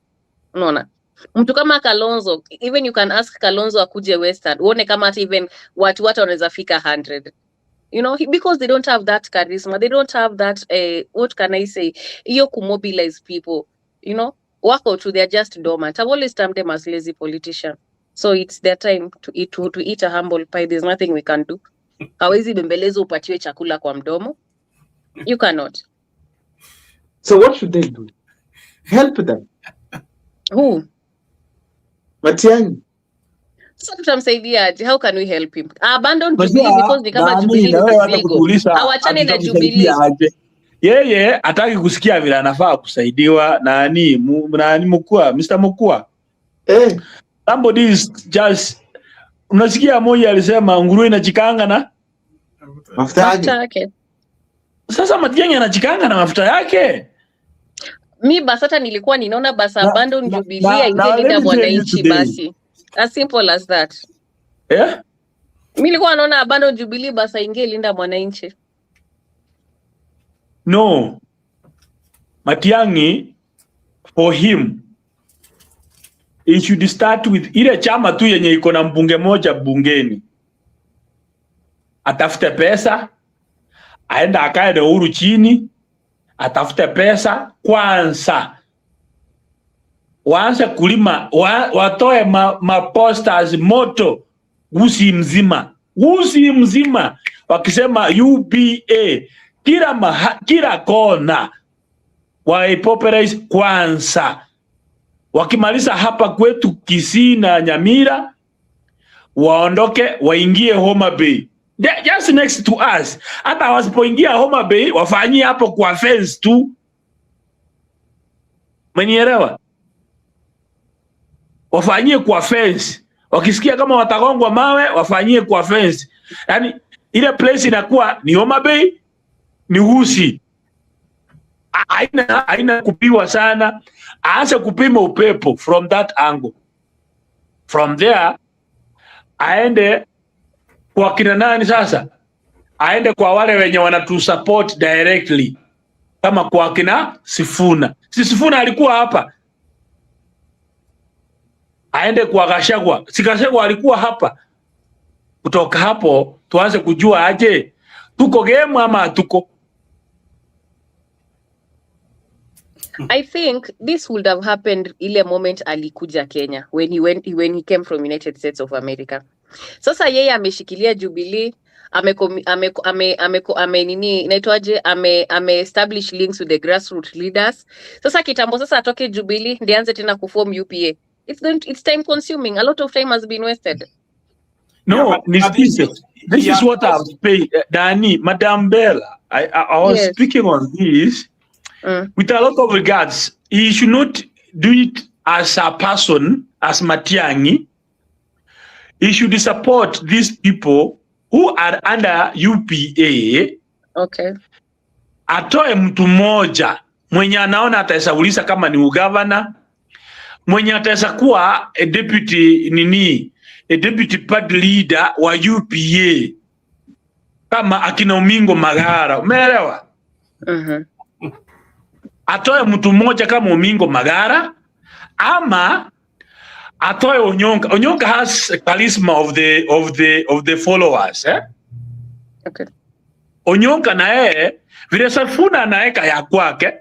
Speaker 4: Unaona? Mtu kama Kalonzo, even you can ask Kalonzo akuje Western, uone kama hata even watu wanaweza fika 100. You know, because they don't have that charisma, they don't have that, what can I say, hiyo kumobilize people, you know, wako tu, they're just dormant. I've always termed them as lazy politicians. So it's their time to eat a humble pie. There's nothing we can do. Hawezi bembelezo upatiwe chakula kwa mdomo. You cannot.
Speaker 1: So what should they do? Help them.
Speaker 4: Who?
Speaker 1: Matiang'i.
Speaker 4: So tutamsaidia aje? How can we help him? Abandon Jubilee because ni kama Jubilee ni mzigo. Awachane na Jubilee.
Speaker 2: Yeye hataki kusikia vile anafaa kusaidiwa nani Mukua, Mr. Mukua. Somebody is just unasikia moja alisema nguruwe inachikanga na
Speaker 1: mafuta yake.
Speaker 2: Sasa Matiang'i anachikanga na mafuta yake.
Speaker 4: Mi basata nilikuwa ninaona basa abandon Jubilee ingelinda mwananchi basi. As simple as that.
Speaker 2: Yeah?
Speaker 4: Mi nilikuwa naona abandon Jubilee basa ingelinda mwananchi.
Speaker 2: No. Matiang'i, for him, he should start with ile chama tu yenye iko na mbunge moja bungeni. Atafute pesa, aenda akae na Uhuru chini, atafute pesa kwanza. Waanze kulima, watoe posters moto Gusii mzima wakisema UBA kila kona waipopularize kwanza. Wakimaliza hapa kwetu Kisii na Nyamira waondoke waingie Homa Bay. Just next to us. Hata wasipoingia Homa Bay wafanyie hapo kwa fence tu. Mnielewa? Wafanyie kwa fence. Wakisikia kama watagongwa mawe wafanyie kwa fence. Yaani ile place inakuwa ni Homa Bay, ni Gusii. Haina kupiwa sana. Aanze kupima upepo from that angle. From there aende kwa kina nani sasa? Aende kwa wale wenye wanatu support directly. Kama kwa kina Sifuna. Sifuna alikuwa hapa. Aende kwa Gachagua. Si Gachagua alikuwa hapa. Kutoka hapo tuanze kujua aje tuko game ama tuko.
Speaker 4: I think this would have happened ile moment alikuja Kenya when he came from United States of America. Sasa yeye ameshikilia Jubilee, ame establish links with the grassroots leaders. Sasa kitambo sasa atoke Jubilee ndianze tena kuform UPA. It's time consuming. A lot of time has been wasted.
Speaker 2: No, this is what I'm saying. Dani, Madam Bella, I was speaking on this with a lot of regards. He should not do it as a person, as Matiang'i. He should support these people who are under UPA.
Speaker 4: Okay.
Speaker 2: Atoe mtu mmoja mwenye anaona ataweza kama ni ugavana, mwenye ataweza kuwa a deputy party leader wa UPA. kama akina Omingo Magara, umeelewa? Atoe mtu mmoja kama Omingo Magara ama atoe Onyonka. Onyonka has a charisma of the followers, eh?
Speaker 4: Okay.
Speaker 2: Onyonka na yeye vile Sifuna anaweka ya kwake,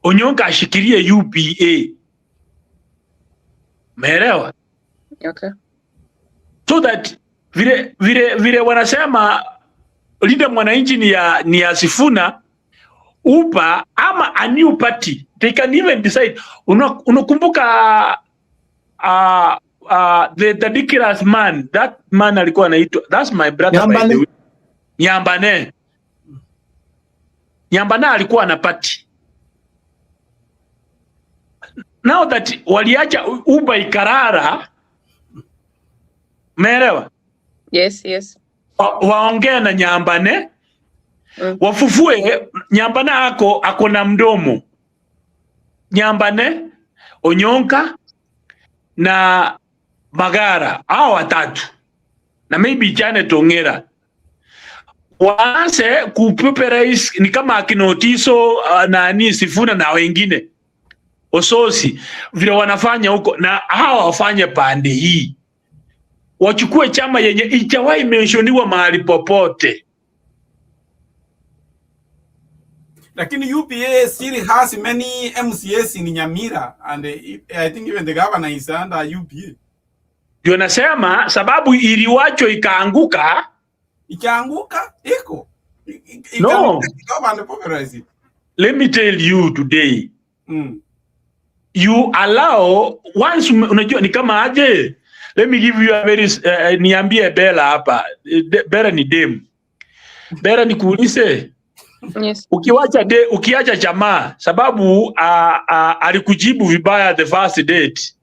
Speaker 2: Onyonka ashikilie UPA. Umeelewa?
Speaker 4: Okay.
Speaker 2: So that vile wanasema Linda Mwananchi ni ya Sifuna, UPA ama a new party, they can even decide. Unakumbuka the ridiculous man, that man alikuwa anaitwa, that's my brother Nyambane. By the way, Nyambane alikuwa na party. Now that waliacha UPA ikarara, umeelewa?
Speaker 4: Yes.
Speaker 2: Waongea na Nyambane, wafufue Nyambane ako na mdomo. Nyambane, Onyonka na Magara, hao watatu. Na maybe Janet Ongera. Waanze kupeperize ni kama akinotiso nani Sifuna na wengine. Ososi vile wanafanya huko, na hawa wafanye pande hii. Wachukue chama yenye ijawahi menshoniwa mahali popote.
Speaker 3: Lakini UPA still has many MCS in Nyamira, and I think even the governor is under UPA.
Speaker 2: Ndio nasema sababu iliwacho ikaanguka.
Speaker 3: Ikaanguka iko.
Speaker 2: No.
Speaker 3: It.
Speaker 2: Let me tell you today. You allow once, unajua ni kama aje. Let me give you a very niambie Bella hapa. Bella ni dem. Bella nikuulize.
Speaker 4: Yes.
Speaker 2: Ukiacha jamaa sababu alikujibu vibaya the first date.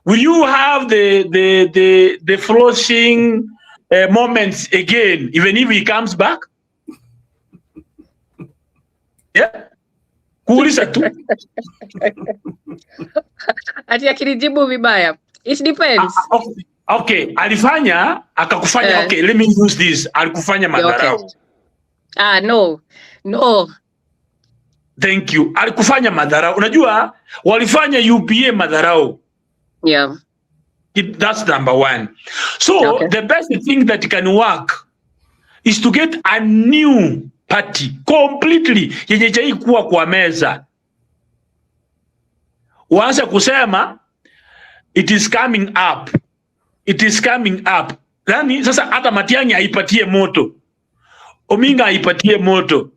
Speaker 2: Will you have the flourishing moments again even if he comes back? Yeah. Kuuliza tu.
Speaker 4: Ati akinijibu vibaya. It depends.
Speaker 2: Okay, alifanya akakufanya okay, let me use this. Alikufanya madharau.
Speaker 4: Okay. No.
Speaker 2: Thank you. Alikufanya madharau. Unajua walifanya UPA madharau.
Speaker 4: Yeah.
Speaker 2: That's number one. So okay. The best thing that can work is to get a new party completely yenye jaikuwa kwa meza. Waanze kusema it is coming up. It is coming up. Yani sasa hata Matiang'i aipatie moto. Ominga aipatie moto.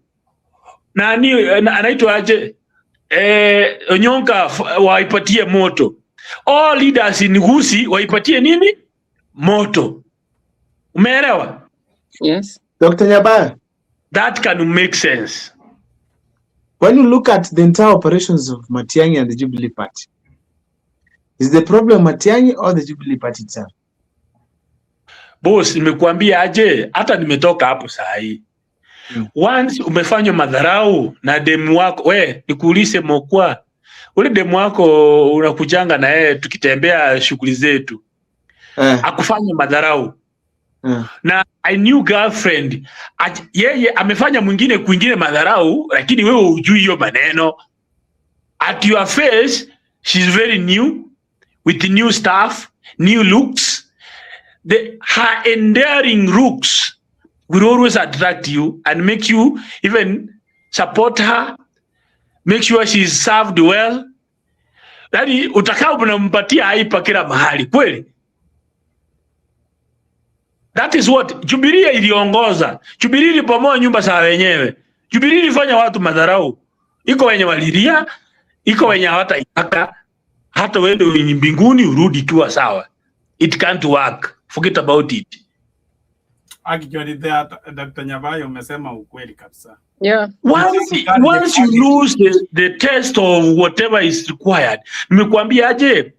Speaker 2: Nani anaitwa aje? Onyonka waipatie moto. All leaders in Gusii waipatie nini? Moto. Umeelewa?
Speaker 4: Yes.
Speaker 1: Dr. Nyabayo,
Speaker 2: that can make sense.
Speaker 1: When you look at the entire operations of Matiang'i and the Jubilee Party, is the problem Matiang'i or the Jubilee Party itself?
Speaker 2: Boss, nimekuambia aje, hata nimetoka hapo saa hii. Once umefanywa madharau na demu wako, nikuulize Mokwa, ule demu wako unakujanga na yeye tukitembea shughuli zetu. Akufanya madharau. Na I knew girlfriend, yeye amefanya mwingine kwingine madharau, lakini wewe hujui hiyo maneno. At your face, she's very new, with new stuff, new looks. Her endearing looks will always attract you and make you even support her, make sure she's served well. Yani utakao unampatia haipa kila mahali, kweli? That is what Jubilee iliongoza. Jubilee ilipomoa nyumba za wenyewe. Jubilee ilifanya watu madharau. Iko wenye walilia, iko wenye hawataitaka, hata wende mbinguni urudi kiwa sawa. It can't work. Forget about it.
Speaker 3: Actually, Dr. Nyabayo umesema ukweli kabisa.
Speaker 4: Yeah.
Speaker 2: Once you lose the test of whatever is required, nimekuambia aje,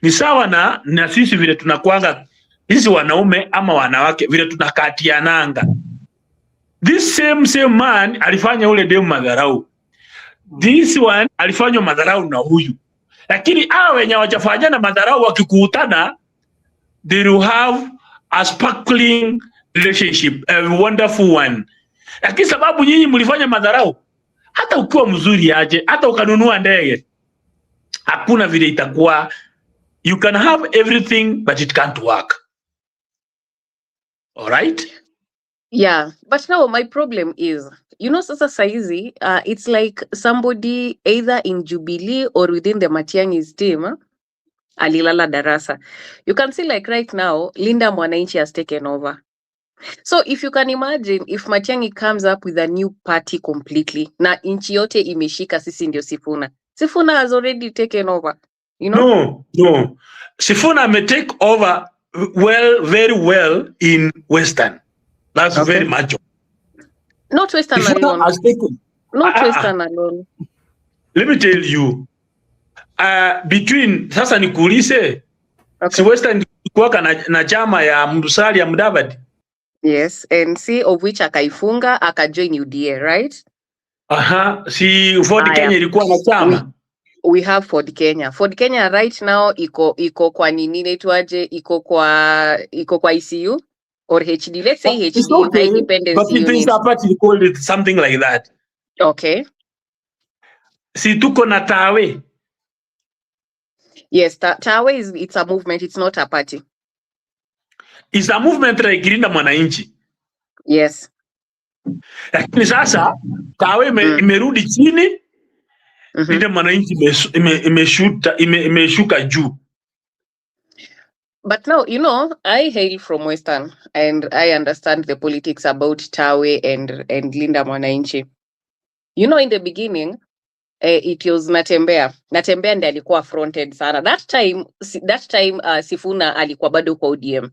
Speaker 2: ni sawa na sisi vile tunakuanga hizi wanaume ama wanawake vile tunakatiananga. This same man alifanya ule demu madharau. This one alifanywa madharau na huyu. Lakini hao wenye hawajafanyana madharau wakikutana, they will have a sparkling relationship, a wonderful one. Lakini sababu nyinyi mlifanya madharau, hata ukiwa mzuri aje, hata ukanunua ndege, hakuna vile itakuwa. You can have everything but it can't work. All right?
Speaker 4: Yeah, but now my problem is, sasa saizi, it's like somebody either in Jubilee or within the Matiang'i's team alilala darasa. You can see like right now, Linda Mwananchi has taken over. So if you can imagine, if Matiang'i comes up with a new party completely, na inchi yote imeshika sisi ndio Sifuna. Sifuna has already taken over,
Speaker 2: No. Sifuna may take over very well in Western. That's
Speaker 4: okay.
Speaker 2: Very much.
Speaker 4: Not Western
Speaker 2: Sifuna
Speaker 4: alone.
Speaker 2: has taken.
Speaker 4: Not Western alone.
Speaker 2: Let me tell you, between sasa nikuulize,
Speaker 4: okay.
Speaker 2: Si Western kuwaka na chama ya Musalia Mudavadi.
Speaker 4: Yes, and see of which akaifunga akajoin UDA, right?
Speaker 2: Si Ford Kenya ilikuwa na chama.
Speaker 4: We have Ford Kenya. Ford Kenya right now iko kwa nini inaitwaje? Iko kwa ICU or HD. Let's say HD,
Speaker 2: okay,
Speaker 4: High Dependency
Speaker 2: but it is a party called it something like that.
Speaker 4: Okay.
Speaker 2: Si tuko na Tawe.
Speaker 4: Yes, Tawe it's a movement, it's not a party.
Speaker 2: It's a movement like Linda Mwananchi.
Speaker 4: Yes.
Speaker 2: Lakini sasa Tawe imerudi chini. Linda Mwananchi imeshuka juu.
Speaker 4: But now, I hail from Western and I understand the politics about Tawe and Linda Mwananchi. In the beginning, it was Natembea. Natembea ndiye alikuwa fronted sana. That time Sifuna alikuwa bado kwa ODM.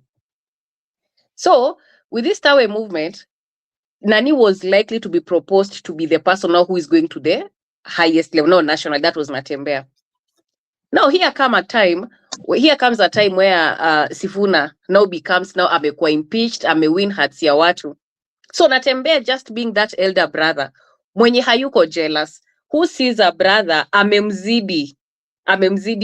Speaker 4: So, with this Tawe movement, Nani was likely to be proposed to be the person now who is going to the highest level, no, national. That was Natembea. Now here comes a time where Sifuna now amekuwa impeached, amewin hearts ya watu. So Natembea just being that elder brother, mwenye hayuko jealous, who sees a brother amemzidi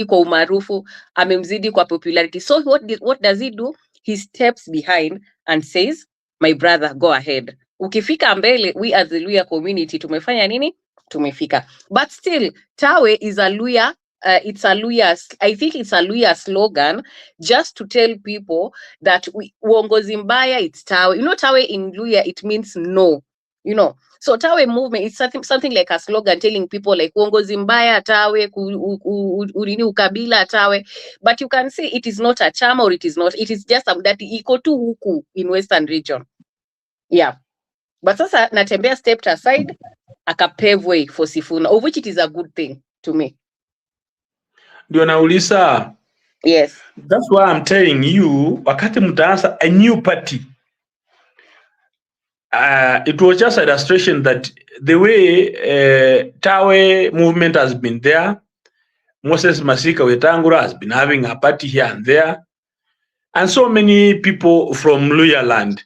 Speaker 4: kwa umaarufu, amemzidi kwa popularity. So what does he do? He steps behind and says, my brother, go ahead. Ukifika mbele, we as the Luya community tumefanya nini? Tumefika. But still, Tawe is a Luya. I think it's a Luya slogan just to tell people that uongozi mbaya, it's Tawe. Tawe in Luya, it means no. So Tawe movement is something like a slogan telling people like uongozi mbaya Tawe, urini ukabila Tawe. But you can see it is not a chama or it is not. It is just that iko tu huku in Western region. Yeah. But sasa Natembea stepped aside, akapave way for Sifuna, of which it is a good thing to me.
Speaker 2: Ndio nauliza.
Speaker 4: Yes.
Speaker 2: That's why I'm telling you, wakati mtaanza a new party, it was just an illustration that the way Tawe movement has been there, Moses Masika Wetangula has been having a party here and there, and so many people from Luya land.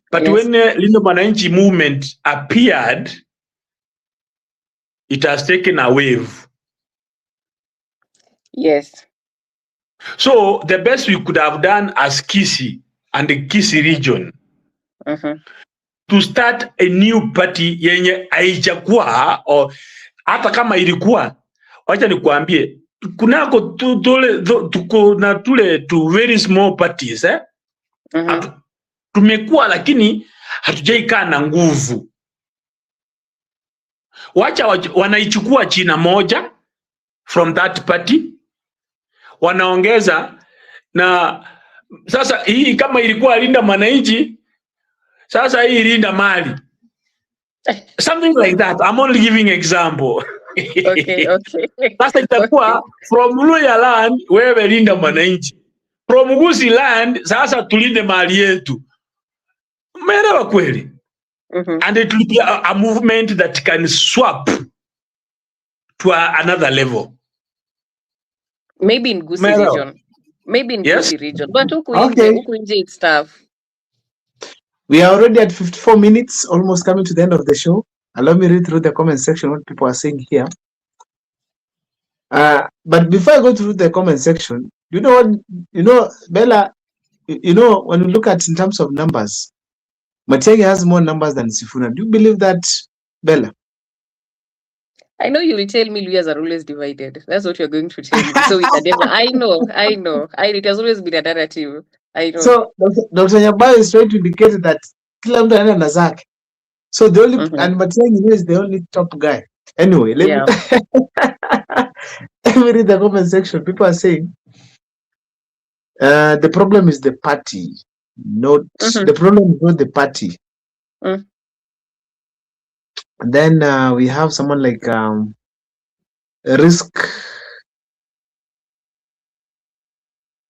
Speaker 2: But yes, when Linda Mwananchi movement appeared, it has taken a wave.
Speaker 4: Yes.
Speaker 2: So the best we could have done as Kisii and the Kisii region, to start a new party yenye haijakuwa, or hata kama ilikuwa, wacha nikuambie, kunako tuko na tule two very small parties, tumekuwa lakini hatujaikaa na nguvu. Wacha wanaichukua China moja from that party, wanaongeza na sasa hii kama ilikuwa Linda Mwananchi, sasa hii Linda Mali. Something like that. I'm only giving example.
Speaker 4: Okay.
Speaker 2: Sasa itakuwa from Luya land, wewe Linda Mwananchi. From Gusii land, sasa tulinde mali yetu. Umeelewa kweli? And it will be a movement that can swap to another level.
Speaker 4: Maybe in Gusii region. Gusii region. But huku nje it's tough.
Speaker 1: We are already at 54 minutes, almost coming to the end of the show. Allow me to read through the comment section, what people are saying here. But before I go through the comment section, Bella, when you look at in terms of numbers, Matiang'i has more numbers than Sifuna. Do you believe that, Bella?
Speaker 4: I know you will tell me Luyas are always divided. That's what you're going to tell me. So we can never. I know. It has always been a narrative. I know.
Speaker 1: So Dr. Nyabayo is trying to indicate that kila mtu anaenda na zake. So the only and Matiang'i is the only top guy. Anyway, let me read the comment section. People are saying the problem is the party, not the problem is not the party. And then we have someone like Risk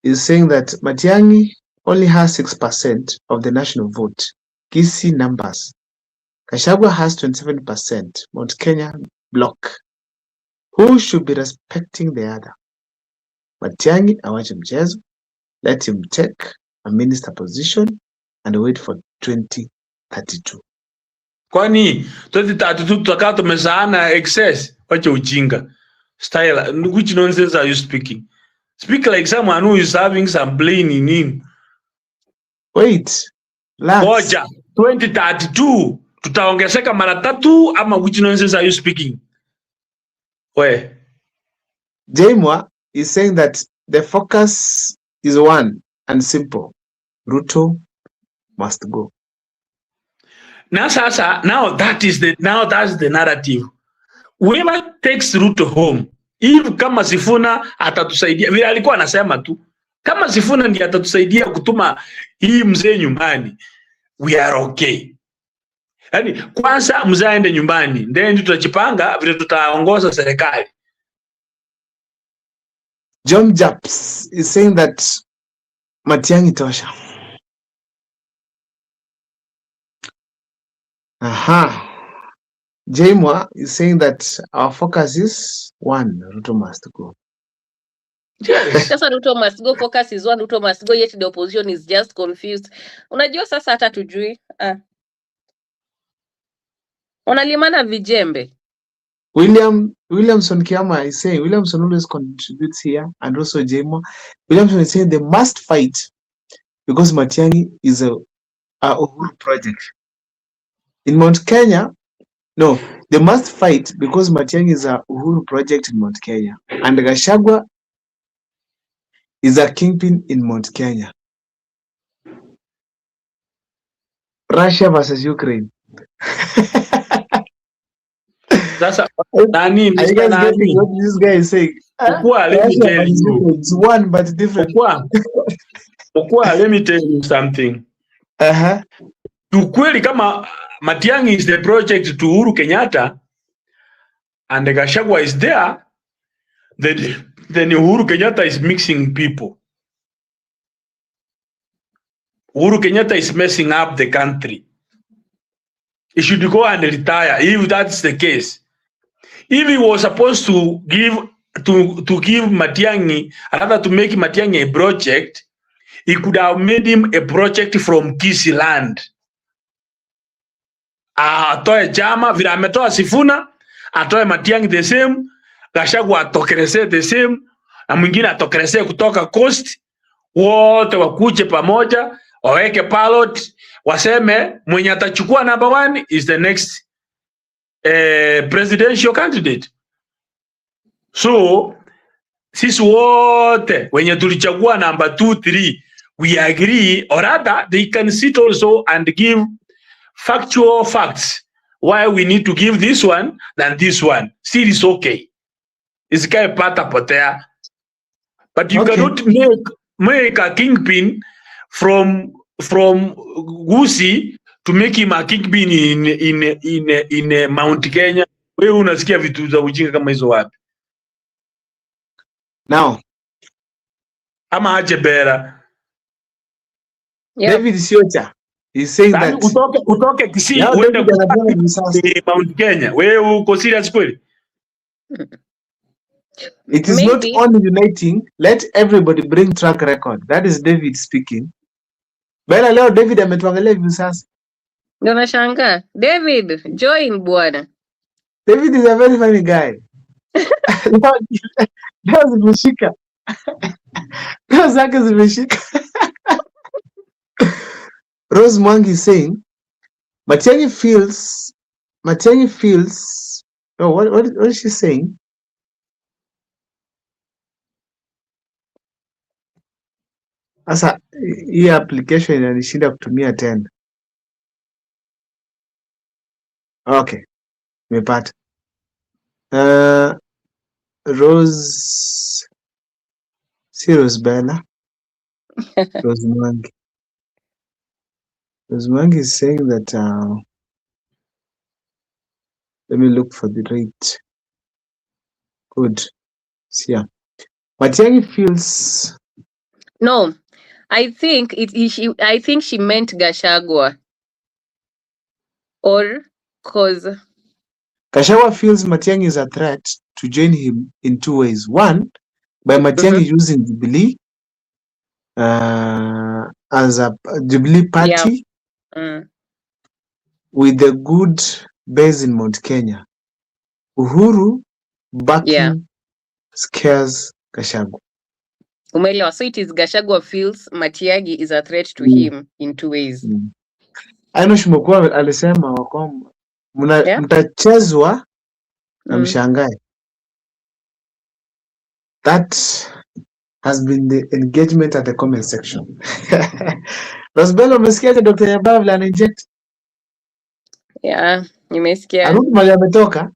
Speaker 1: is saying that Matiang'i only has 6% of the national vote. Kisii numbers. Gachagua has 27%. Mount Kenya block. Who should be respecting the other? Matiang'i awache mchezo. Let him take a minister position and wait for 2032.
Speaker 2: Kwani 2032 tutakaa tumesaana excess? Wacha ujinga. Style, which nonsense are you speaking? Speak like someone who is having some blame in him.
Speaker 1: Wait.
Speaker 2: Moja, 2032 tutaongezeka mara 3 ama which nonsense are you speaking? Where?
Speaker 1: Jaimwa is saying that the focus is one and simple. Ruto must go.
Speaker 2: Now that's the narrative. Whoever takes Ruto home, if kama Sifuna atatusaidia, vile alikuwa anasema tu, kama Sifuna ndiye atatusaidia kutuma hii mzee nyumbani, we are okay. Yani kwanza mzee aende nyumbani, then tutachipanga vile tutaongoza serikali.
Speaker 1: John Japs is saying that Matiang'i tosha. Jaimwa is saying that our focus is one, Ruto must go.
Speaker 4: Sasa Ruto must go, focus is one, Ruto must go, yet the opposition is just confused. Unajua sasa hata tujui. Unalimana vijembe.
Speaker 1: Williamson Kiama is saying, Williamson always contributes here, and also Jaimwa. Williamson is saying they must fight because Matiang'i is a Uhuru project. In Mount Kenya, no, they must fight because Matiang'i is a Uhuru project in Mount Kenya. And Gachagua is a kingpin in Mount Kenya. Russia versus Ukraine.
Speaker 2: That's Nani,
Speaker 1: are you guys getting what this guy is saying?
Speaker 2: Let me tell you.
Speaker 1: It's one but different.
Speaker 2: Let me tell you something. Ukweli kama Matiang'i is the project to Uhuru Kenyatta and Gachagua is there, then Uhuru Kenyatta is mixing people. Uhuru Kenyatta is messing up the country. He should go and retire if that's the case. If he was supposed to give Matiang'i, rather to make Matiang'i a project, he could have made him a project from Kisii land. Atoe chama vile ametoa Sifuna, atoe Matiang'i the same, Gachagua atokeleze the same, na mwingine atokeleze kutoka coast, wote wakuje pamoja, waweke ballot, waseme mwenye atachukua number 1 is the next presidential candidate. So sisi wote wenye tulichagua number 2, 3, we agree, or rather they can sit also and give factual facts why we need to give this one than this one. Still is okay. It's kind of pata potea. But you cannot make a kingpin from Gusii to make him a kingpin in Mount Kenya. Wewe unasikia vitu za ujinga kama hizo wapi?
Speaker 1: Now,
Speaker 2: ama aje Bera.
Speaker 1: David Siocha is saying that
Speaker 2: utoke Kisii uende Mount Kenya. Wewe uko serious kweli?
Speaker 1: It is not only uniting, let everybody bring track record. That is David speaking. Bela leo David ametuangalia hivi sasa.
Speaker 4: Ndio nashangaa. David, join bwana.
Speaker 1: David is a very funny guy. Leo zimeshika. Leo zake zimeshika. Rose Mwangi is saying, Matiang'i feels. Oh, what is she saying? Sasa hii application inanishinda kutumia tena. Okay, nimepata. Rose, si Rosebella. Rose Mwangi. Rose Mwangi is saying that let me look for the right. Good. Yeah. Matiang'i feels.
Speaker 4: No, I think I think she meant Gachagua. Or cause
Speaker 1: Gachagua feels Matiang'i is a threat to join him in two ways. One, by Matiang'i using Jubilee as a Jubilee party with the good base in Mount Kenya. Uhuru backing scares Gachagua.
Speaker 4: Umeelewa? So it is Gachagua feels Matiang'i is a threat to him in two ways.
Speaker 1: Aino Shumukua alisema wakwamba mtachezwa na mshangae. That has been the engagement at the comment section. Rosbella, umesikiaje Dr. Yabavle ana inject?
Speaker 4: Yeah, nimesikia.
Speaker 1: Arudi mali ametoka.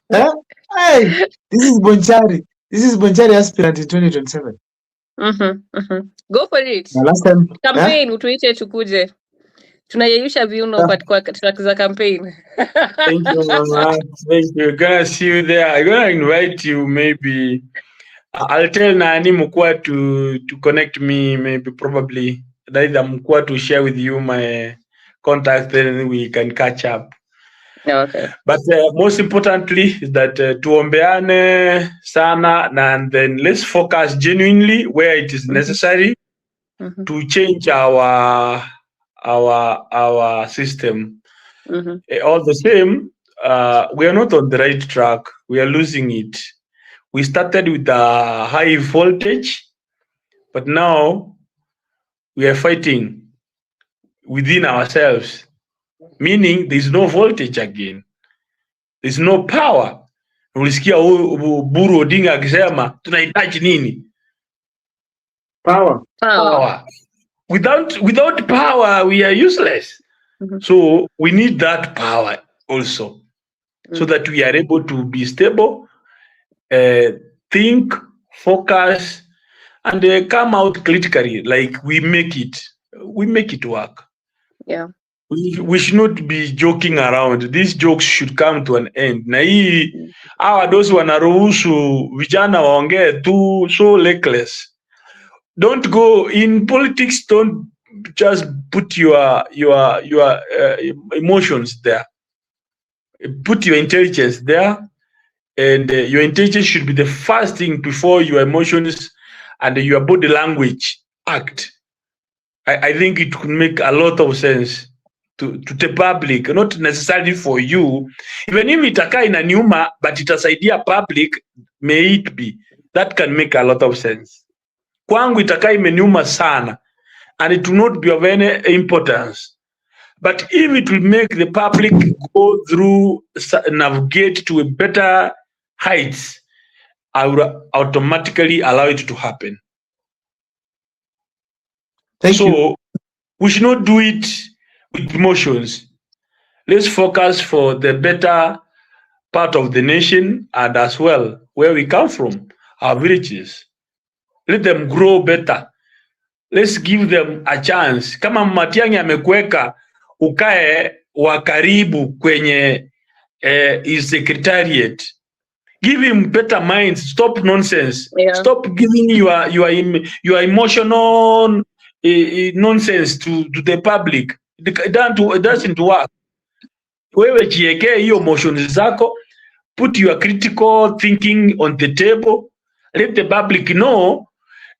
Speaker 1: Hey, this is Bonchari aspirant in 2027.
Speaker 4: Go for it.
Speaker 1: The last time,
Speaker 4: campaign utuite tukuje. Tunayeyusha viuno kwa track za campaign.
Speaker 2: Thank you, Mama. Thank you. Gonna see you there. I'm gonna invite you. Maybe I'll tell Nani Mukwa to connect me. Maybe probably either Mukwa to share with you my contact, then we can catch up.
Speaker 4: Okay.
Speaker 2: But most importantly is that tuombeane sana, and then let's focus genuinely where it is necessary to change our system. All the same, we are not on the right track. We are losing it. We started with a high voltage, but now we are fighting within ourselves, meaning there's no voltage again. There's no power. Ulisikia Buru Odinga akisema tunahitaji nini?
Speaker 1: Power.
Speaker 2: Without power, we are useless. So we need that power also, so that we are able to be stable, think, focus, and come out critically. Like we make it work.
Speaker 4: Yeah.
Speaker 2: We should not be joking around. These jokes should come to an end. Na hii hawa dosi wanaruhusu vijana waongee tu, so reckless. Don't go in politics. Don't just put your emotions there. Put your intelligence there, and your intelligence should be the first thing before your emotions and your body language act. I think it could make a lot of sense to the public, not necessarily for you. Even if itakaa inaniuma, but itasaidia public, may it be. That can make a lot of sense. Kwangu itakaa imeniuma sana, and it will not be of any importance. But if it will make the public go through, navigate to a better heights, I will automatically allow it to happen.
Speaker 1: Thank you.
Speaker 2: We should not do it with emotions. Let's focus for the better part of the nation, and as well where we come from, our villages. Let them grow better. Let's give them a chance. Kama Matiang'i amekuweka ukae wa karibu kwenye his secretariat, give him better minds. Stop nonsense. Stop giving your emotional nonsense to the public. It doesn't work. Wewe jiekee hiyo emotions zako, put your critical thinking on the table. Let the public know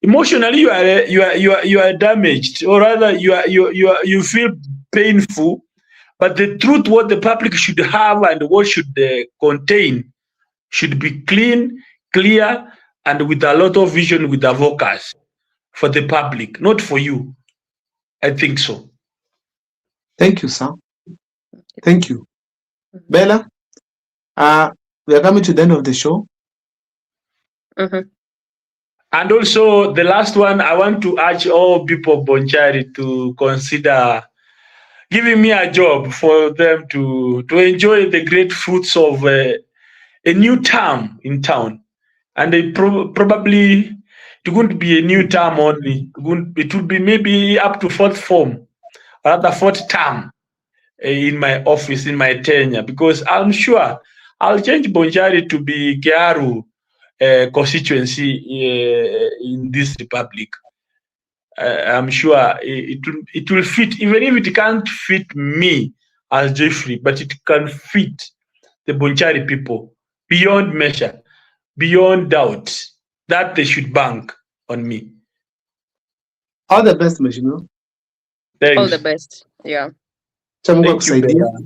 Speaker 2: emotionally you are damaged, or rather you feel painful. But the truth, what the public should have and what should they contain, should be clean, clear, and with a lot of vision, with a focus for the public, not for you. I think so.
Speaker 1: Thank you, sir. Thank you. Bella, we are coming to the end of the show.
Speaker 4: Mhm.
Speaker 2: And also the last one, I want to urge all people of Bonchari to consider giving me a job for them to enjoy the great fruits of a new term in town. And they probably, it wouldn't be a new term only. It would be maybe up to fourth form, rather fourth term in my office, in my tenure, because I'm sure I'll change Bonchari to be Kiaru constituency in this republic. I'm sure it will fit, even if it can't fit me as Jeffrey, but it can fit the Bonchari people beyond measure, beyond doubt, that they should bank on me.
Speaker 1: All the best, Mheshimiwa.
Speaker 2: Thanks.
Speaker 4: All the best. Yeah.
Speaker 1: Cha Mungu
Speaker 2: Thank you,
Speaker 1: akusaidia.
Speaker 2: Bella.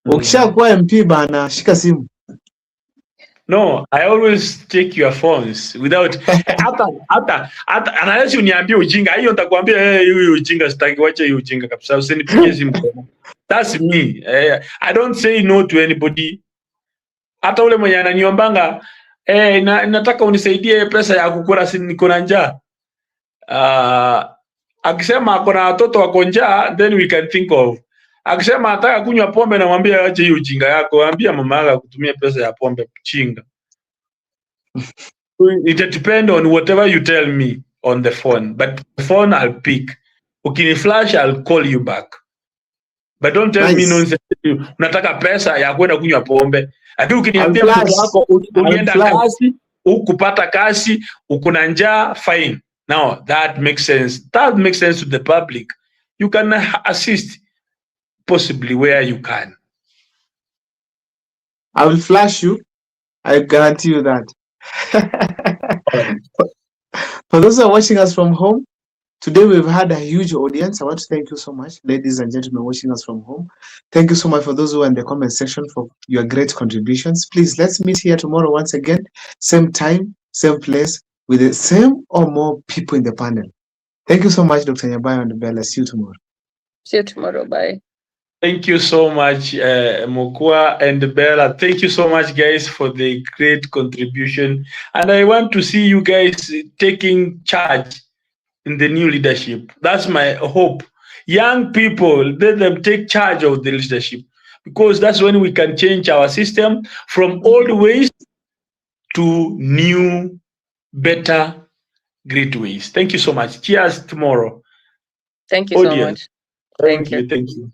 Speaker 1: Ukishakuwa MP bana, shika simu.
Speaker 2: No, I always check your phones without hata unless uniambie ujinga, hiyo nitakwambia hiyo ujinga sitaki, wacha hiyo ujinga kabisa, usinipigie simu. That's me. I don't say no to anybody. Hata ule mwenye ananiombanga nataka unisaidie pesa ya kukula, si niko na njaa. Akisema ako na watoto wako njaa, then we can think of. Akisema ataka kunywa pombe, na mwambie ache hiyo ujinga yako, ambia mama yako kutumia pesa ya pombe chinga. It depends on whatever you tell me on the phone, but the phone I'll pick. Ukini flash, I'll call you back. But don't tell me nonsense. Unataka pesa ya kwenda kunywa pombe. Lakini ukiniambia mtoto wako ulienda kazi, ukupata kazi, ukuna njaa, fine. Now that makes sense. That makes sense to the public. You can assist possibly where you can.
Speaker 1: I will flash you. I guarantee you that. For those who are watching us from home, today we've had a huge audience. I want to thank you so much, ladies and gentlemen watching us from home. Thank you so much for those who are in the comment section for your great contributions. Please, let's meet here tomorrow once again, same time, same place, with the same or more people in the panel. Thank you so much, Dr. Nyabayo and Bella. See you tomorrow.
Speaker 4: See you tomorrow. Bye.
Speaker 2: Thank you so much, Mokua and Bella. Thank you so much, guys, for the great contribution. And I want to see you guys taking charge in the new leadership. That's my hope. Young people, let them take charge of the leadership, because that's when we can change our system from old ways to new, better, great ways. Thank you so much. Cheers tomorrow.
Speaker 4: Thank you so much.
Speaker 2: Thank you. Thank you.